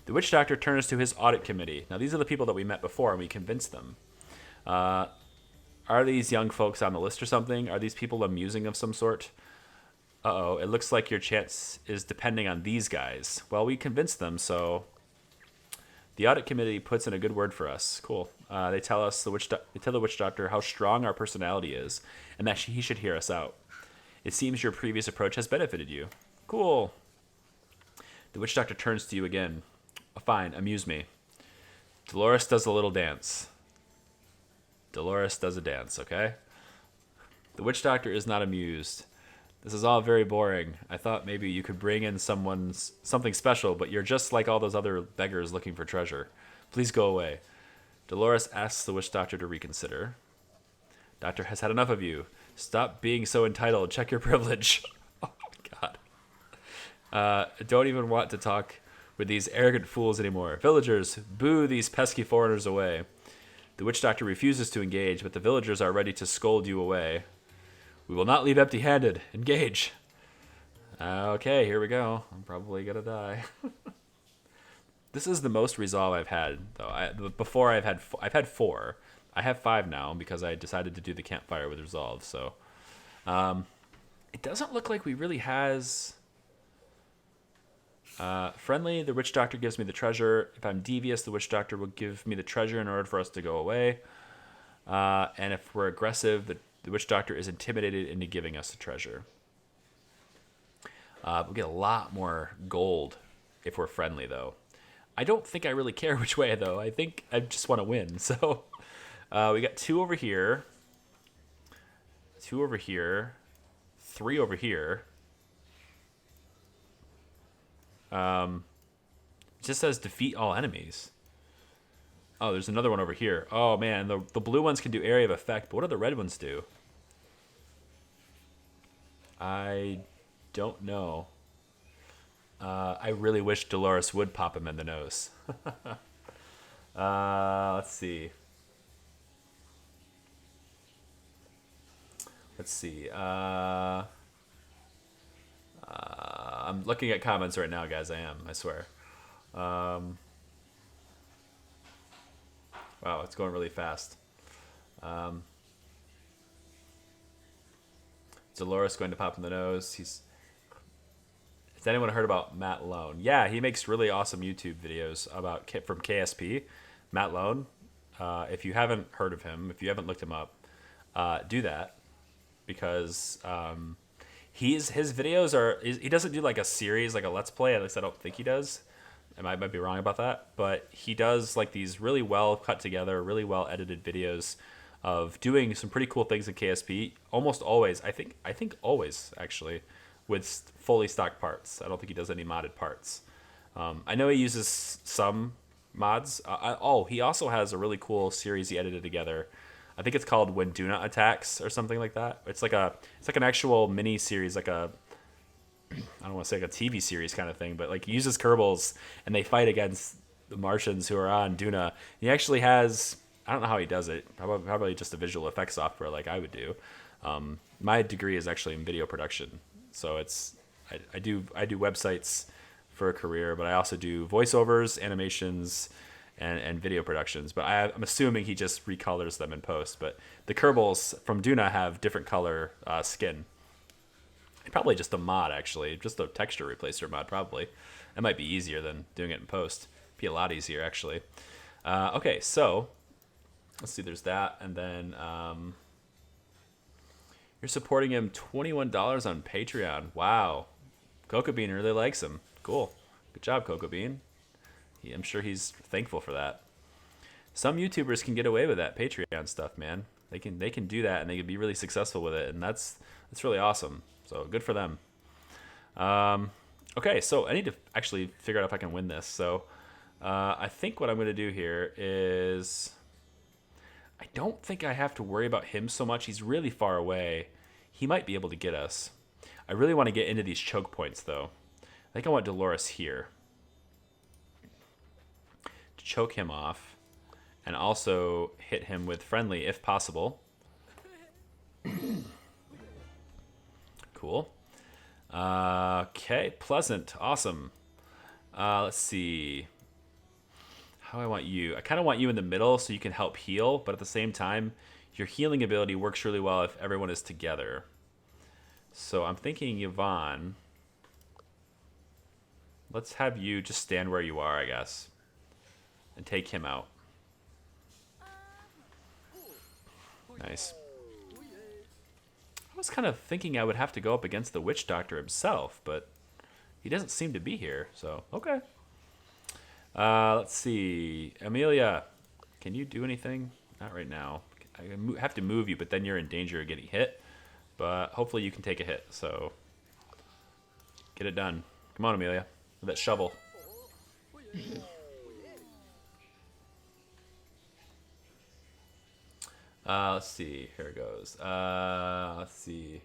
The witch doctor turns to his audit committee. Now, these are the people that we met before, and we convinced them. Are these young folks on the list or something? Are these people amusing of some sort? Uh-oh, it looks like your chance is depending on these guys. Well, we convinced them, so the audit committee puts in a good word for us. Cool. They tell the witch doctor how strong our personality is, and that he should hear us out. It seems your previous approach has benefited you. Cool. The witch doctor turns to you again. Fine, amuse me. Dolores does a little dance. Dolores does a dance, okay? The witch doctor is not amused. This is all very boring. I thought maybe you could bring in something special, but you're just like all those other beggars looking for treasure. Please go away. Dolores asks the witch doctor to reconsider. Doctor has had enough of you. Stop being so entitled. Check your privilege. Oh my god. Don't even want to talk with these arrogant fools anymore. Villagers, boo these pesky foreigners away. The witch doctor refuses to engage, but the villagers are ready to scold you away. We will not leave empty-handed. Engage. Okay, here we go. I'm probably gonna die. This is the most resolve I've had, though. Before I've had 4. I have 5 now because I decided to do the campfire with resolve. So, it doesn't look like we really has. Friendly, the witch doctor gives me the treasure. If I'm devious, the witch doctor will give me the treasure in order for us to go away. And if we're aggressive, the witch doctor is intimidated into giving us the treasure. We'll get a lot more gold if we're friendly, though. I don't think I really care which way, though. I think I just want to win. So we got 2 over here, 2 over here, 3 over here. It just says defeat all enemies. Oh, there's another one over here. Oh, man, the blue ones can do area of effect, but what do the red ones do? I don't know. I really wish Dolores would pop him in the nose. Let's see. I'm looking at comments right now, guys. I swear. Wow, it's going really fast. Dolores going to pop in the nose. Has anyone heard about Matt Lone? Yeah, he makes really awesome YouTube videos from KSP. Matt Lone. If you haven't heard of him, if you haven't looked him up, do that, because his videos are. He doesn't do like a series, like a let's play. At least I don't think he does. I might be wrong about that, but he does like these really well cut together, really well edited videos of doing some pretty cool things in KSP. Almost always, I think always actually, with fully stocked parts. I don't think he does any modded parts. I know he uses some mods. He also has a really cool series he edited together. I think it's called When Duna Attacks or something like that. It's like an actual mini series, like I don't want to say like a TV series kind of thing, but like he uses Kerbals and they fight against the Martians who are on Duna. He actually has, I don't know how he does it, probably just a visual effects software like I would do. My degree is actually in video production, so I do websites for a career, but I also do voiceovers, animations, and video productions. But I'm assuming he just recolors them in post. But the Kerbals from Duna have different color skin. Probably just a mod, actually. Just a texture replacer mod, probably. That might be easier than doing it in post. Be a lot easier, actually. Okay, so let's see. There's that. And then you're supporting him $21 on Patreon. Wow. Cocoa Bean really likes him. Cool. Good job, Cocoa Bean. I'm sure he's thankful for that. Some YouTubers can get away with that Patreon stuff, man. They can do that, and they can be really successful with it, and that's really awesome. So good for them. Okay, so I need to actually figure out if I can win this. So I think what I'm going to do here is... I don't think I have to worry about him so much. He's really far away. He might be able to get us. I really want to get into these choke points, though. I think I want Dolores here to choke him off and also hit him with friendly if possible. Cool. Okay, pleasant. Awesome. Let's see. How do I want you? I kind of want you in the middle so you can help heal, but at the same time, your healing ability works really well if everyone is together. So I'm thinking Yvonne. Let's have you just stand where you are, I guess, and take him out. Nice. I was kind of thinking I would have to go up against the witch doctor himself, but he doesn't seem to be here, so okay. Let's see. Amelia, can you do anything? Not right now. I have to move you, but then you're in danger of getting hit. But hopefully you can take a hit, so get it done. Come on, Amelia, with that shovel. Let's see. Here it goes. Let's see.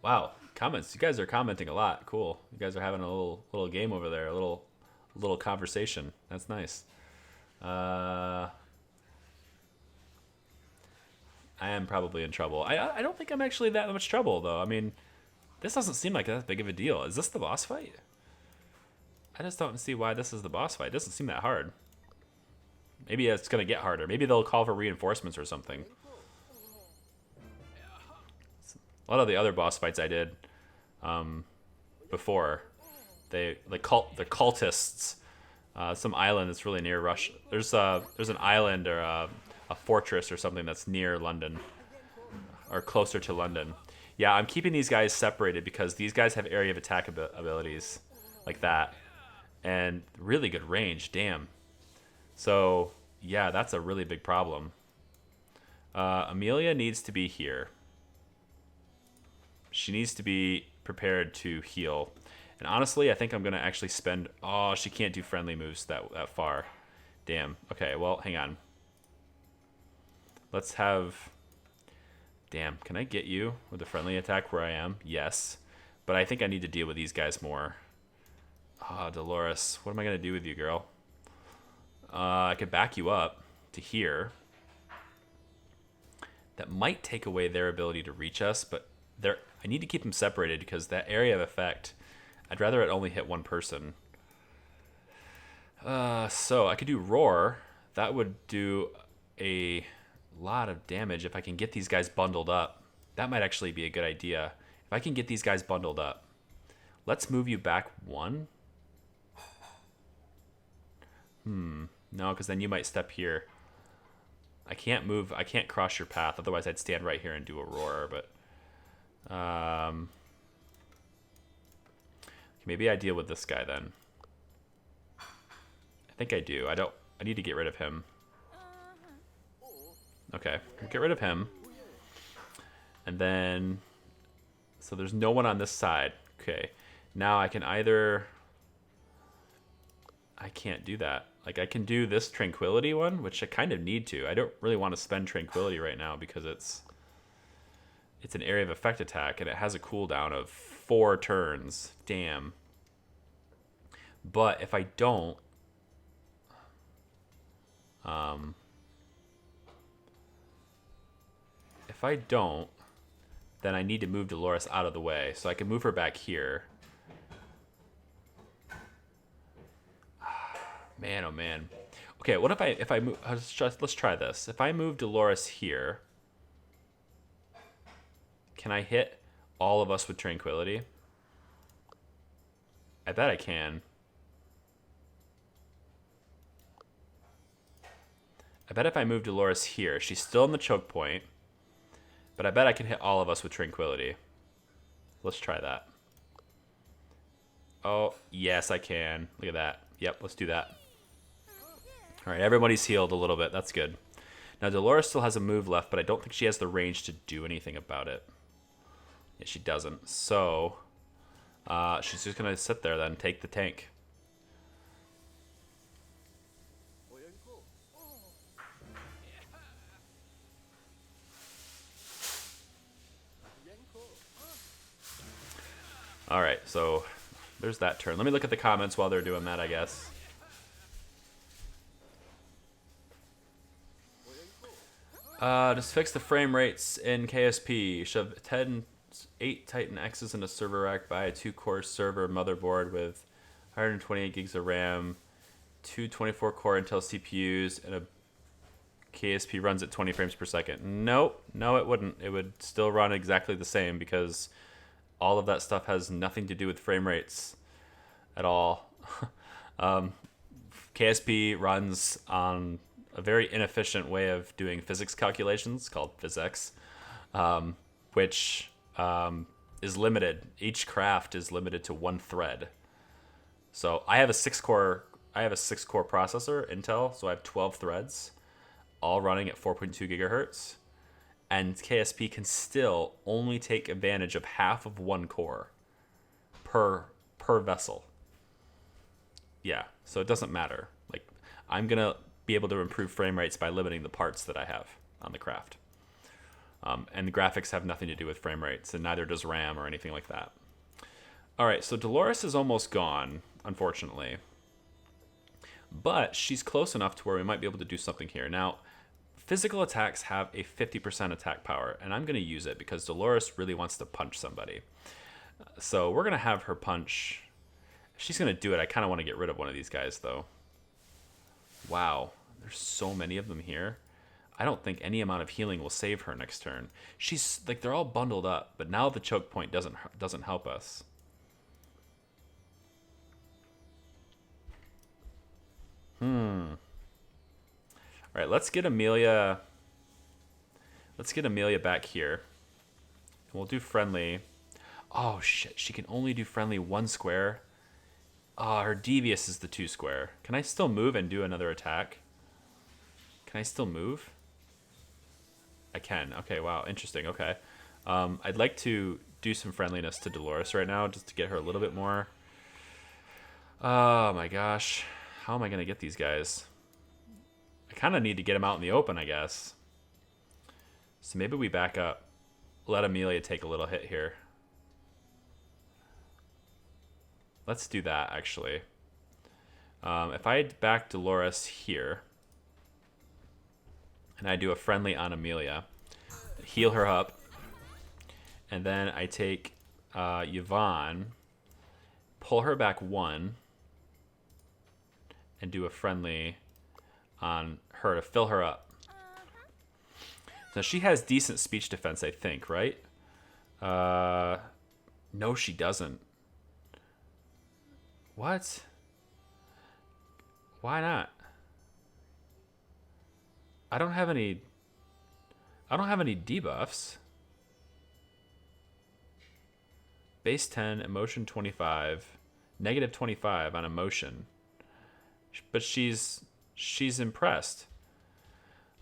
Wow, comments. You guys are commenting a lot. Cool. You guys are having a little game over there. A little conversation. That's nice. I am probably in trouble. I don't think I'm actually that much trouble, though. I mean, this doesn't seem like that big of a deal. Is this the boss fight? I just don't see why this is the boss fight. It doesn't seem that hard. Maybe it's going to get harder. Maybe they'll call for reinforcements or something. A lot of the other boss fights I did before, the cultists, some island that's really near Russia. There's an island or a fortress or something that's near London or closer to London. Yeah, I'm keeping these guys separated because these guys have area of attack abilities like that and really good range. Damn. So yeah, that's a really big problem. Amelia needs to be here. She needs to be prepared to heal. And honestly, I think I'm going to actually spend... Oh, she can't do friendly moves that far. Damn. Okay, well, hang on. Let's have... Damn, can I get you with a friendly attack where I am? Yes. But I think I need to deal with these guys more. Oh, Dolores. What am I going to do with you, girl? I could back you up to here. That might take away their ability to reach us, but I need to keep them separated because that area of effect... I'd rather it only hit one person. So I could do Roar. That would do a lot of damage if I can get these guys bundled up. That might actually be a good idea. If I can get these guys bundled up. Let's move you back one. No, because then you might step here. I can't move. I can't cross your path. Otherwise, I'd stand right here and do a Roar. But maybe I deal with this guy then. I think I do. I need to get rid of him. Okay, get rid of him. And then, so there's no one on this side. Okay, now I can either... I can't do that. Like, I can do this Tranquility one, which I kind of need to. I don't really want to spend Tranquility right now because it's an area of effect attack, and it has a cooldown of 4 turns. Damn. But if I don't... if I don't, then I need to move Dolores out of the way. So I can move her back here. Man, oh man. Okay, what if I move... Let's try this. If I move Dolores here... Can I hit all of us with Tranquility? I bet I can. I bet if I move Dolores here, she's still in the choke point, but I bet I can hit all of us with Tranquility. Let's try that. Oh, yes, I can. Look at that. Yep, let's do that. All right, everybody's healed a little bit. That's good. Now, Dolores still has a move left, but I don't think she has the range to do anything about it. Yeah, she doesn't. So, She's just gonna sit there then, take the tank. All right, so there's that turn. Let me look at the comments while they're doing that, I guess. Just fix the frame rates in KSP. Shove 8 Titan X's in a server rack. Buy a 2-core server motherboard with 128 gigs of RAM, 2 24-core Intel CPUs, and a KSP runs at 20 frames per second. Nope, no it wouldn't. It would still run exactly the same because all of that stuff has nothing to do with frame rates at all. KSP runs on a very inefficient way of doing physics calculations called physics, which is limited. Each craft is limited to 1 thread. So I have a 6-core processor, Intel, so I have 12 threads, all running at 4.2 gigahertz. And KSP can still only take advantage of half of 1 core per vessel. Yeah, so it doesn't matter. Like, I'm gonna be able to improve frame rates by limiting the parts that I have on the craft. And the graphics have nothing to do with frame rates, and neither does RAM or anything like that. All right, so Dolores is almost gone, unfortunately. But she's close enough to where we might be able to do something here. Now, physical attacks have a 50% attack power, and I'm going to use it because Dolores really wants to punch somebody. So we're going to have her punch. If she's going to do it, I kind of want to get rid of one of these guys, though. Wow, there's so many of them here. I don't think any amount of healing will save her next turn. She's like, they're all bundled up, but now the choke point doesn't help us. All right, let's get Amelia. Let's get Amelia back here. And we'll do friendly. Oh shit, she can only do friendly 1 square. Her devious is the 2 square. Can I still move and do another attack? Can I still move? I can. Okay, wow, interesting. Okay. I'd like to do some friendliness to Dolores right now just to get her a little bit more. Oh my gosh. How am I going to get these guys? I kind of need to get them out in the open, I guess. So maybe we back up. Let Amelia take a little hit here. Let's do that, actually. If I back Dolores here, and I do a friendly on Amelia, heal her up, and then I take Yvonne, pull her back 1, and do a friendly on her to fill her up. Now she has decent speech defense, I think, right? No, she doesn't. What? Why not? I don't have any debuffs. Base 10, emotion 25, negative 25 on emotion. But she's impressed.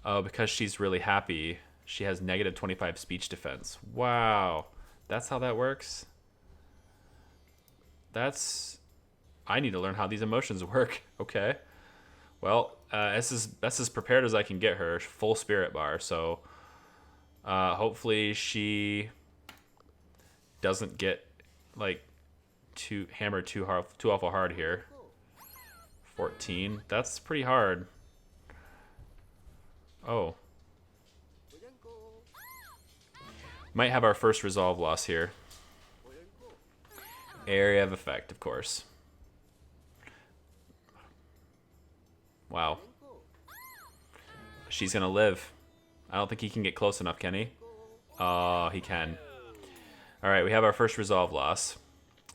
Oh, because she's really happy. She has negative 25 speech defense. Wow. That's how that works? I need to learn how these emotions work. Okay. Well, that's as prepared as I can get her. Full spirit bar. So hopefully she doesn't get like hammered too awful hard here. 14. That's pretty hard. Oh. Might have our first resolve loss here. Area of effect, of course. Wow. She's gonna live. I don't think he can get close enough, can he? Oh, he can. Alright, we have our first resolve loss.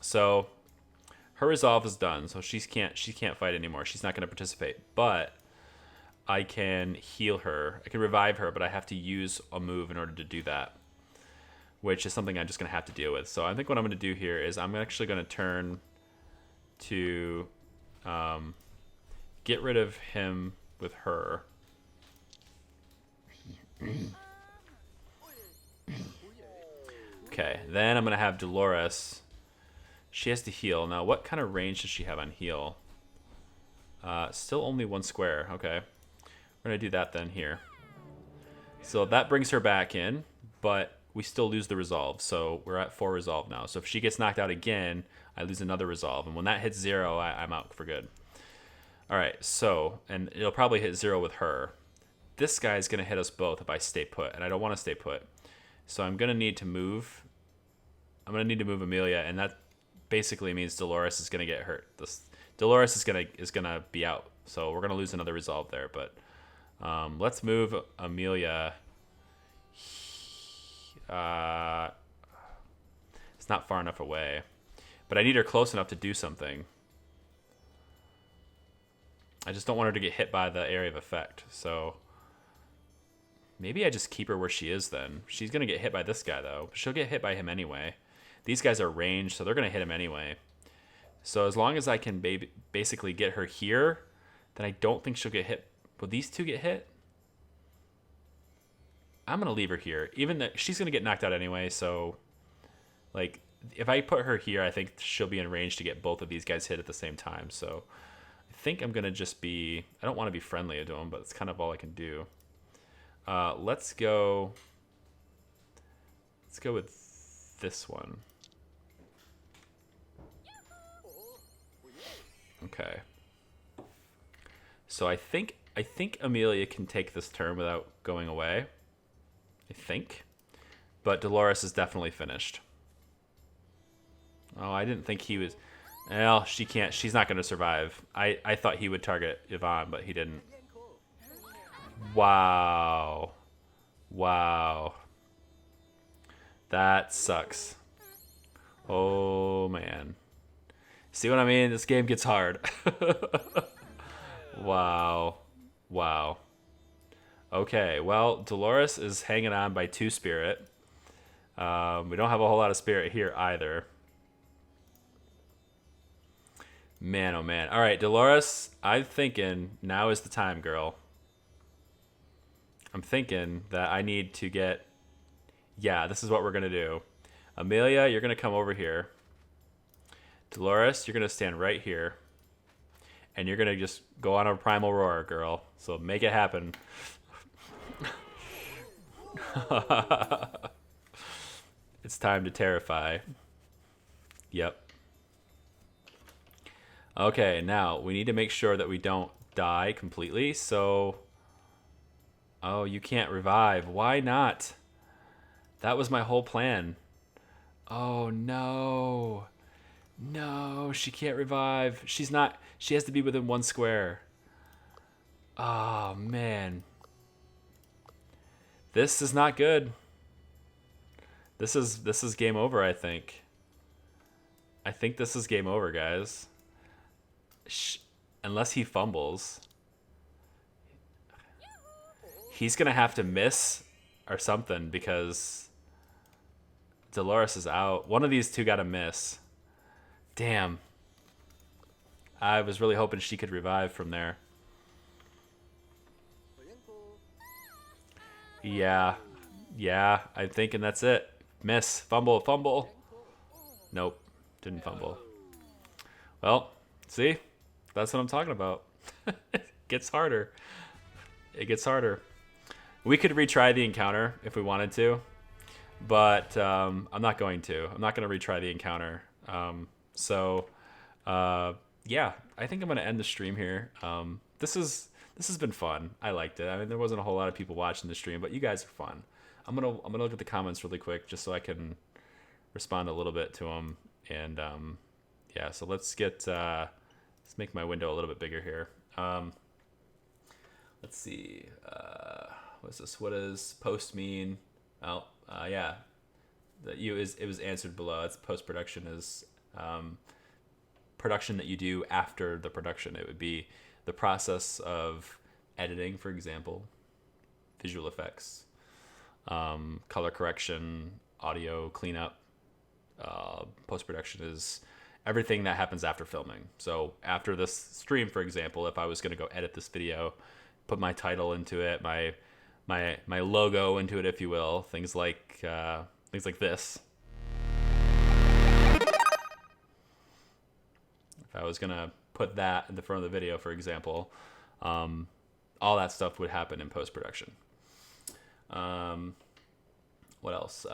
So her resolve is done, so she can't fight anymore. She's not gonna participate. But I can heal her. I can revive her, but I have to use a move in order to do that, which is something I'm just going to have to deal with. So I think what I'm going to do here is I'm actually going to turn to get rid of him with her. Okay, then I'm going to have Dolores. She has to heal. Now, what kind of range does she have on heal? Still only 1 square. Okay. We're going to do that then here. So that brings her back in, but we still lose the resolve. So we're at 4 resolve now. So if she gets knocked out again, I lose another resolve. And when that hits 0, I'm out for good. All right, so, and it'll probably hit 0 with her. This guy's going to hit us both if I stay put, and I don't want to stay put. So I'm going to need to move. I'm going to need to move Amelia, and that basically means Dolores is going to get hurt. Dolores is going to be out, so we're going to lose another resolve there. But let's move Amelia. It's not far enough away, but I need her close enough to do something. I just don't want her to get hit by the area of effect. So maybe I just keep her where she is then. She's going to get hit by this guy, though. She'll get hit by him anyway. These guys are ranged, so they're going to hit him anyway. So as long as I can basically get her here, then I don't think she'll get hit. Will these two get hit? I'm going to leave her here. Even though she's going to get knocked out anyway, so like if I put her here, I think she'll be in range to get both of these guys hit at the same time. So I think I'm going to just be... I don't want to be friendly to him, but it's kind of all I can do. Let's go with this one. Okay. So I think Amelia can take this turn without going away. I think. But Dolores is definitely finished. Oh, I didn't think he was... Well, she can't. She's not going to survive. I thought he would target Yvonne, but he didn't. Wow. Wow. That sucks. Oh, man. See what I mean? This game gets hard. Wow. Wow. Okay, well, Dolores is hanging on by 2 spirit. We don't have a whole lot of spirit here either. Man, oh man. All right, Dolores, I'm thinking now is the time, girl. I'm thinking that I need to get... Yeah, this is what we're going to do. Amelia, you're going to come over here. Dolores, you're going to stand right here. And you're going to just go on a primal roar, girl. So make it happen. It's time to terrify. Yep. Okay, now we need to make sure that we don't die completely. So, oh, you can't revive. Why not? That was my whole plan. Oh, no. No, she can't revive. She's not. She has to be within 1 square. Oh, man. This is not good. This is game over, I think. I think this is game over, guys. Unless he fumbles. He's going to have to miss or something because Dolores is out. One of these two got to miss. Damn. I was really hoping she could revive from there. Yeah. Yeah, I'm thinking that's it. Miss. Fumble. Fumble. Nope. Didn't fumble. Well, see? That's what I'm talking about. It gets harder. It gets harder. We could retry the encounter if we wanted to, but I'm not going to. I'm not going to retry the encounter. Yeah, I think I'm going to end the stream here. This has been fun. I liked it. I mean, there wasn't a whole lot of people watching the stream, but you guys are fun. I'm gonna look at the comments really quick just so I can respond a little bit to them. And yeah, so let's make my window a little bit bigger here. Let's see. What's this? What does post mean? Oh, yeah. It was answered below. It's post-production is production that you do after the production. It would be the process of editing, for example, visual effects, color correction, audio cleanup. Post-production is everything that happens after filming. So after this stream, for example, if I was going to go edit this video, put my title into it, my logo into it, if you will, things like this. if I was gonna put that in the front of the video, for example, all that stuff would happen in post-production. What else?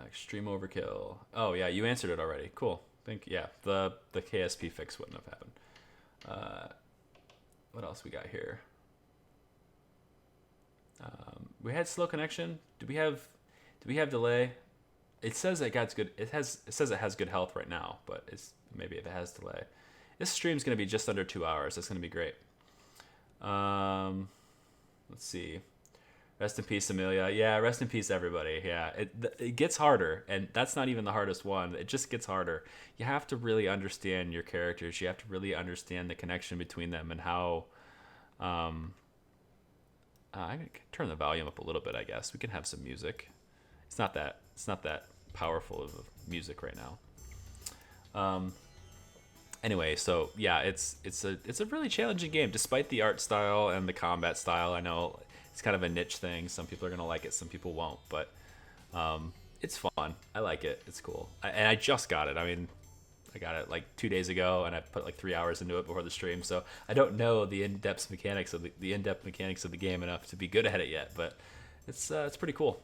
Extreme overkill. Oh yeah, you answered it already. Cool. Yeah, the KSP fix wouldn't have happened. What else we got here? We had slow connection. Do we have delay? It says it got good. It says it has good health right now, but maybe if it has delay. This stream's gonna be just under 2 hours. That's gonna be great. Let's see. Rest in peace, Amelia. Yeah, rest in peace, everybody. Yeah, it gets harder, and that's not even the hardest one. It just gets harder. You have to really understand your characters. You have to really understand the connection between them and how. I'm gonna turn the volume up a little bit. I guess we can have some music. It's not that powerful of music right now. Anyway, so yeah, it's a really challenging game, despite the art style and the combat style. I know it's kind of a niche thing. Some people are gonna like it, some people won't, but it's fun. I like it. It's cool. And I just got it. I mean, I got it like 2 days ago, and I put like 3 hours into it before the stream. So I don't know the in-depth mechanics of the game enough to be good at it yet, but it's pretty cool.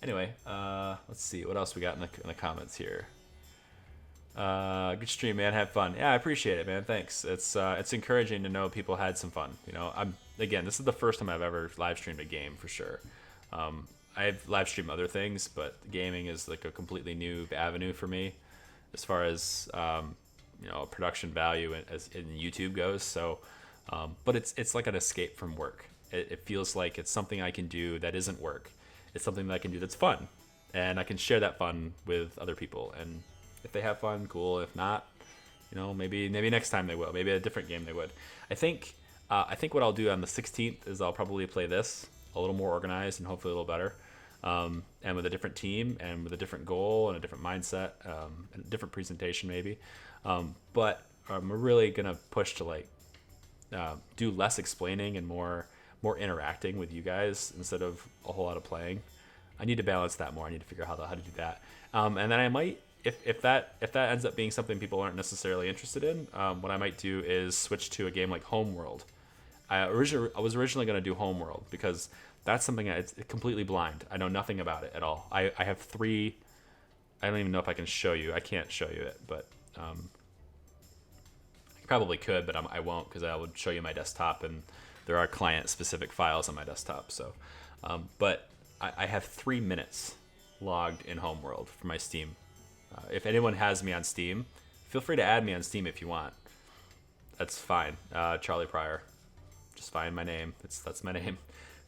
Anyway, let's see what else we got in the comments here. Good stream, man. Have fun. Yeah, I appreciate it, man. Thanks. It's encouraging to know people had some fun. You know, this is the first time I've ever live streamed a game for sure. I've live streamed other things, but gaming is like a completely new avenue for me, as far as production value in YouTube goes. So, but it's like an escape from work. It feels like it's something I can do that isn't work. It's something that I can do that's fun, and I can share that fun with other people. And if they have fun, cool. If not, maybe next time they will. Maybe a different game they would. I think what I'll do on the 16th is I'll probably play this a little more organized and hopefully a little better, and with a different team and with a different goal and a different mindset, and a different presentation maybe. But I'm really gonna push to do less explaining and more interacting with you guys instead of a whole lot of playing. I need to balance that more. I need to figure out how to do that. And then I might, if that ends up being something people aren't necessarily interested in, what I might do is switch to a game like Homeworld. I was originally going to do Homeworld because that's something it's completely blind. I know nothing about it at all. I have 3. I don't even know if I can show you. I can't show you it, but I probably could, but I won't, because I would show you my desktop, and there are client-specific files on my desktop. So, but I have 3 minutes logged in Homeworld for my Steam. If anyone has me on Steam, feel free to add me on Steam if you want. That's fine. Charlie Pryor. Just find my name. That's my name.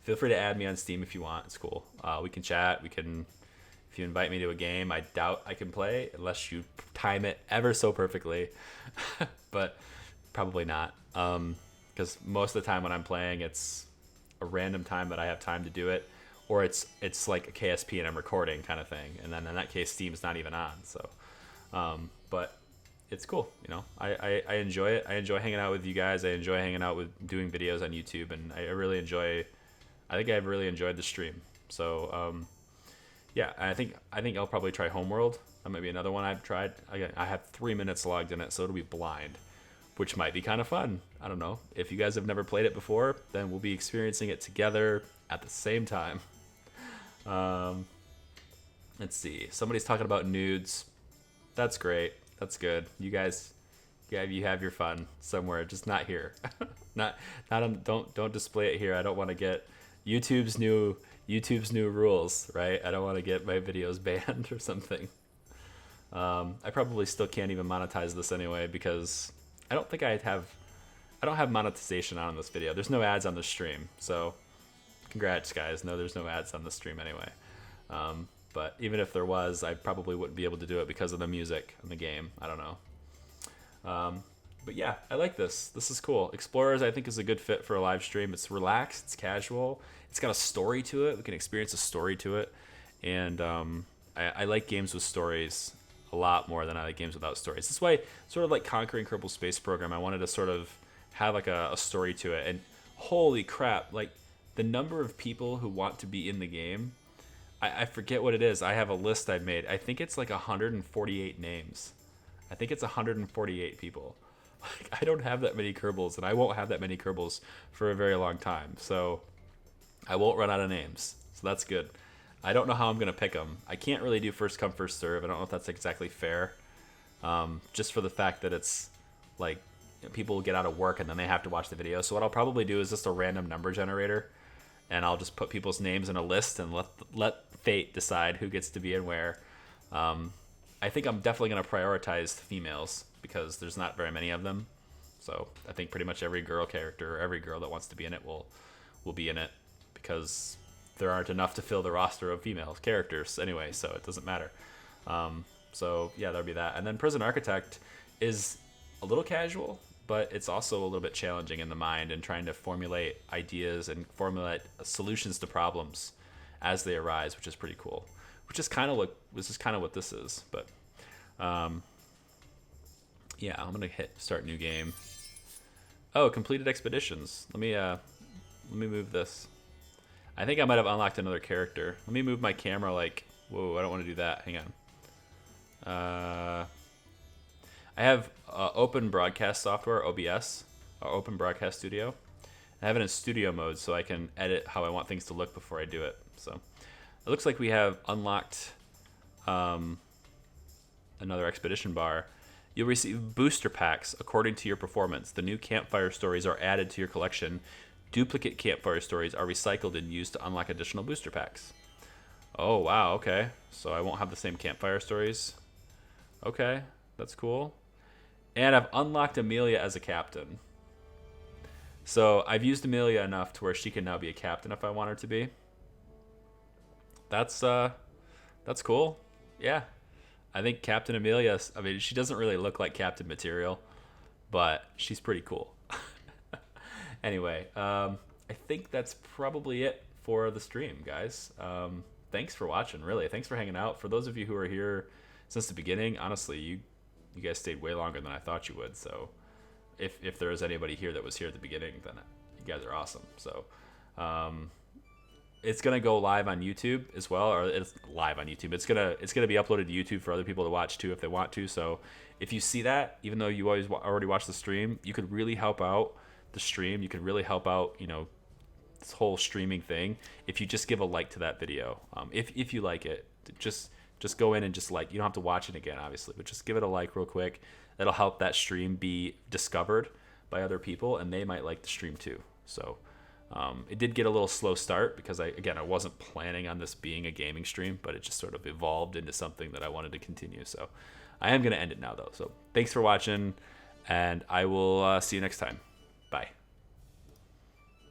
Feel free to add me on Steam if you want. It's cool. We can chat. If you invite me to a game, I doubt I can play unless you time it ever so perfectly. But probably not. Because most of the time when I'm playing, it's a random time that I have time to do it, or it's like a KSP and I'm recording kind of thing, and then in that case Steam's not even on. So but it's cool. I enjoy it. I enjoy hanging out with you guys. I enjoy hanging out with doing videos on YouTube, and I think I've really enjoyed the stream. So yeah, I think I'll probably try Homeworld. That might be another one I've tried. Again, I have 3 minutes logged in it, so it'll be blind, which might be kind of fun. I don't know. If you guys have never played it before, then we'll be experiencing it together at the same time. Let's see. Somebody's talking about nudes. That's great. That's good. You guys, you have your fun somewhere, just not here. Don't display it here. I don't want to get YouTube's new rules, right? I don't want to get my videos banned or something. I probably still can't even monetize this anyway, because I don't think I don't have monetization on this video. There's no ads on the stream, so congrats, guys. No, there's no ads on the stream anyway. But even if there was, I probably wouldn't be able to do it because of the music in the game. I don't know. But yeah, I like this. This is cool. Explorers, I think, is a good fit for a live stream. It's relaxed. It's casual. It's got a story to it. We can experience a story to it. And I like games with stories a lot more than I like games without stories. That's why, sort of like Conquering Kerbal Space Program, I wanted to sort of have like a story to it. And holy crap, like the number of people who want to be in the game, I forget what it is. I have a list I've made. I think it's like 148 names. I think it's 148 people. Like, I don't have that many Kerbals, and I won't have that many Kerbals for a very long time. So I won't run out of names. So that's good. I don't know how I'm going to pick them. I can't really do first come, first serve. I don't know if that's exactly fair. Just for the fact that it's like people get out of work and then they have to watch the video. So what I'll probably do is just a random number generator, and I'll just put people's names in a list and let fate decide who gets to be and where. I think I'm definitely going to prioritize females because there's not very many of them. So I think pretty much every girl character, or every girl that wants to be in it will be in it, because there aren't enough to fill the roster of female characters anyway, so it doesn't matter. So yeah, there'll be that. And then Prison Architect is a little casual, but it's also a little bit challenging in the mind and trying to formulate ideas and formulate solutions to problems as they arise, which is pretty cool. Which is kind of what this is. But yeah, I'm gonna hit start new game. Oh, completed expeditions. Let me move this. I think I might have unlocked another character. Let me move my camera. Like, whoa, I don't want to do that. Hang on. I have open broadcast software, OBS, or Open Broadcast Studio. I have it in studio mode so I can edit how I want things to look before I do it. So it looks like we have unlocked another expedition bar. You'll receive booster packs according to your performance. The new campfire stories are added to your collection. Duplicate campfire stories are recycled and used to unlock additional booster packs. Oh, wow, okay. So I won't have the same campfire stories. Okay, that's cool. And I've unlocked Amelia as a captain. So I've used Amelia enough to where she can now be a captain if I want her to be. That's cool. Yeah. I think Captain Amelia, I mean, she doesn't really look like Captain material, but she's pretty cool. Anyway, I think that's probably it for the stream, guys. Thanks for watching, really. Thanks for hanging out. For those of you who are here since the beginning, honestly, you guys stayed way longer than I thought you would. So if there is anybody here that was here at the beginning, then you guys are awesome. So it's gonna go live on YouTube as well, or it's live on YouTube. It's gonna be uploaded to YouTube for other people to watch too if they want to. So if you see that, even though you already watched the stream, you could really help out the stream. You could really help out, this whole streaming thing if you just give a like to that video. If you like it, just go in and just like. You don't have to watch it again, obviously, but just give it a like real quick. That'll help that stream be discovered by other people, and they might like the stream too. So it did get a little slow start because I wasn't planning on this being a gaming stream, but it just sort of evolved into something that I wanted to continue. So I am going to end it now, though. So thanks for watching, and I will see you next time. Bye.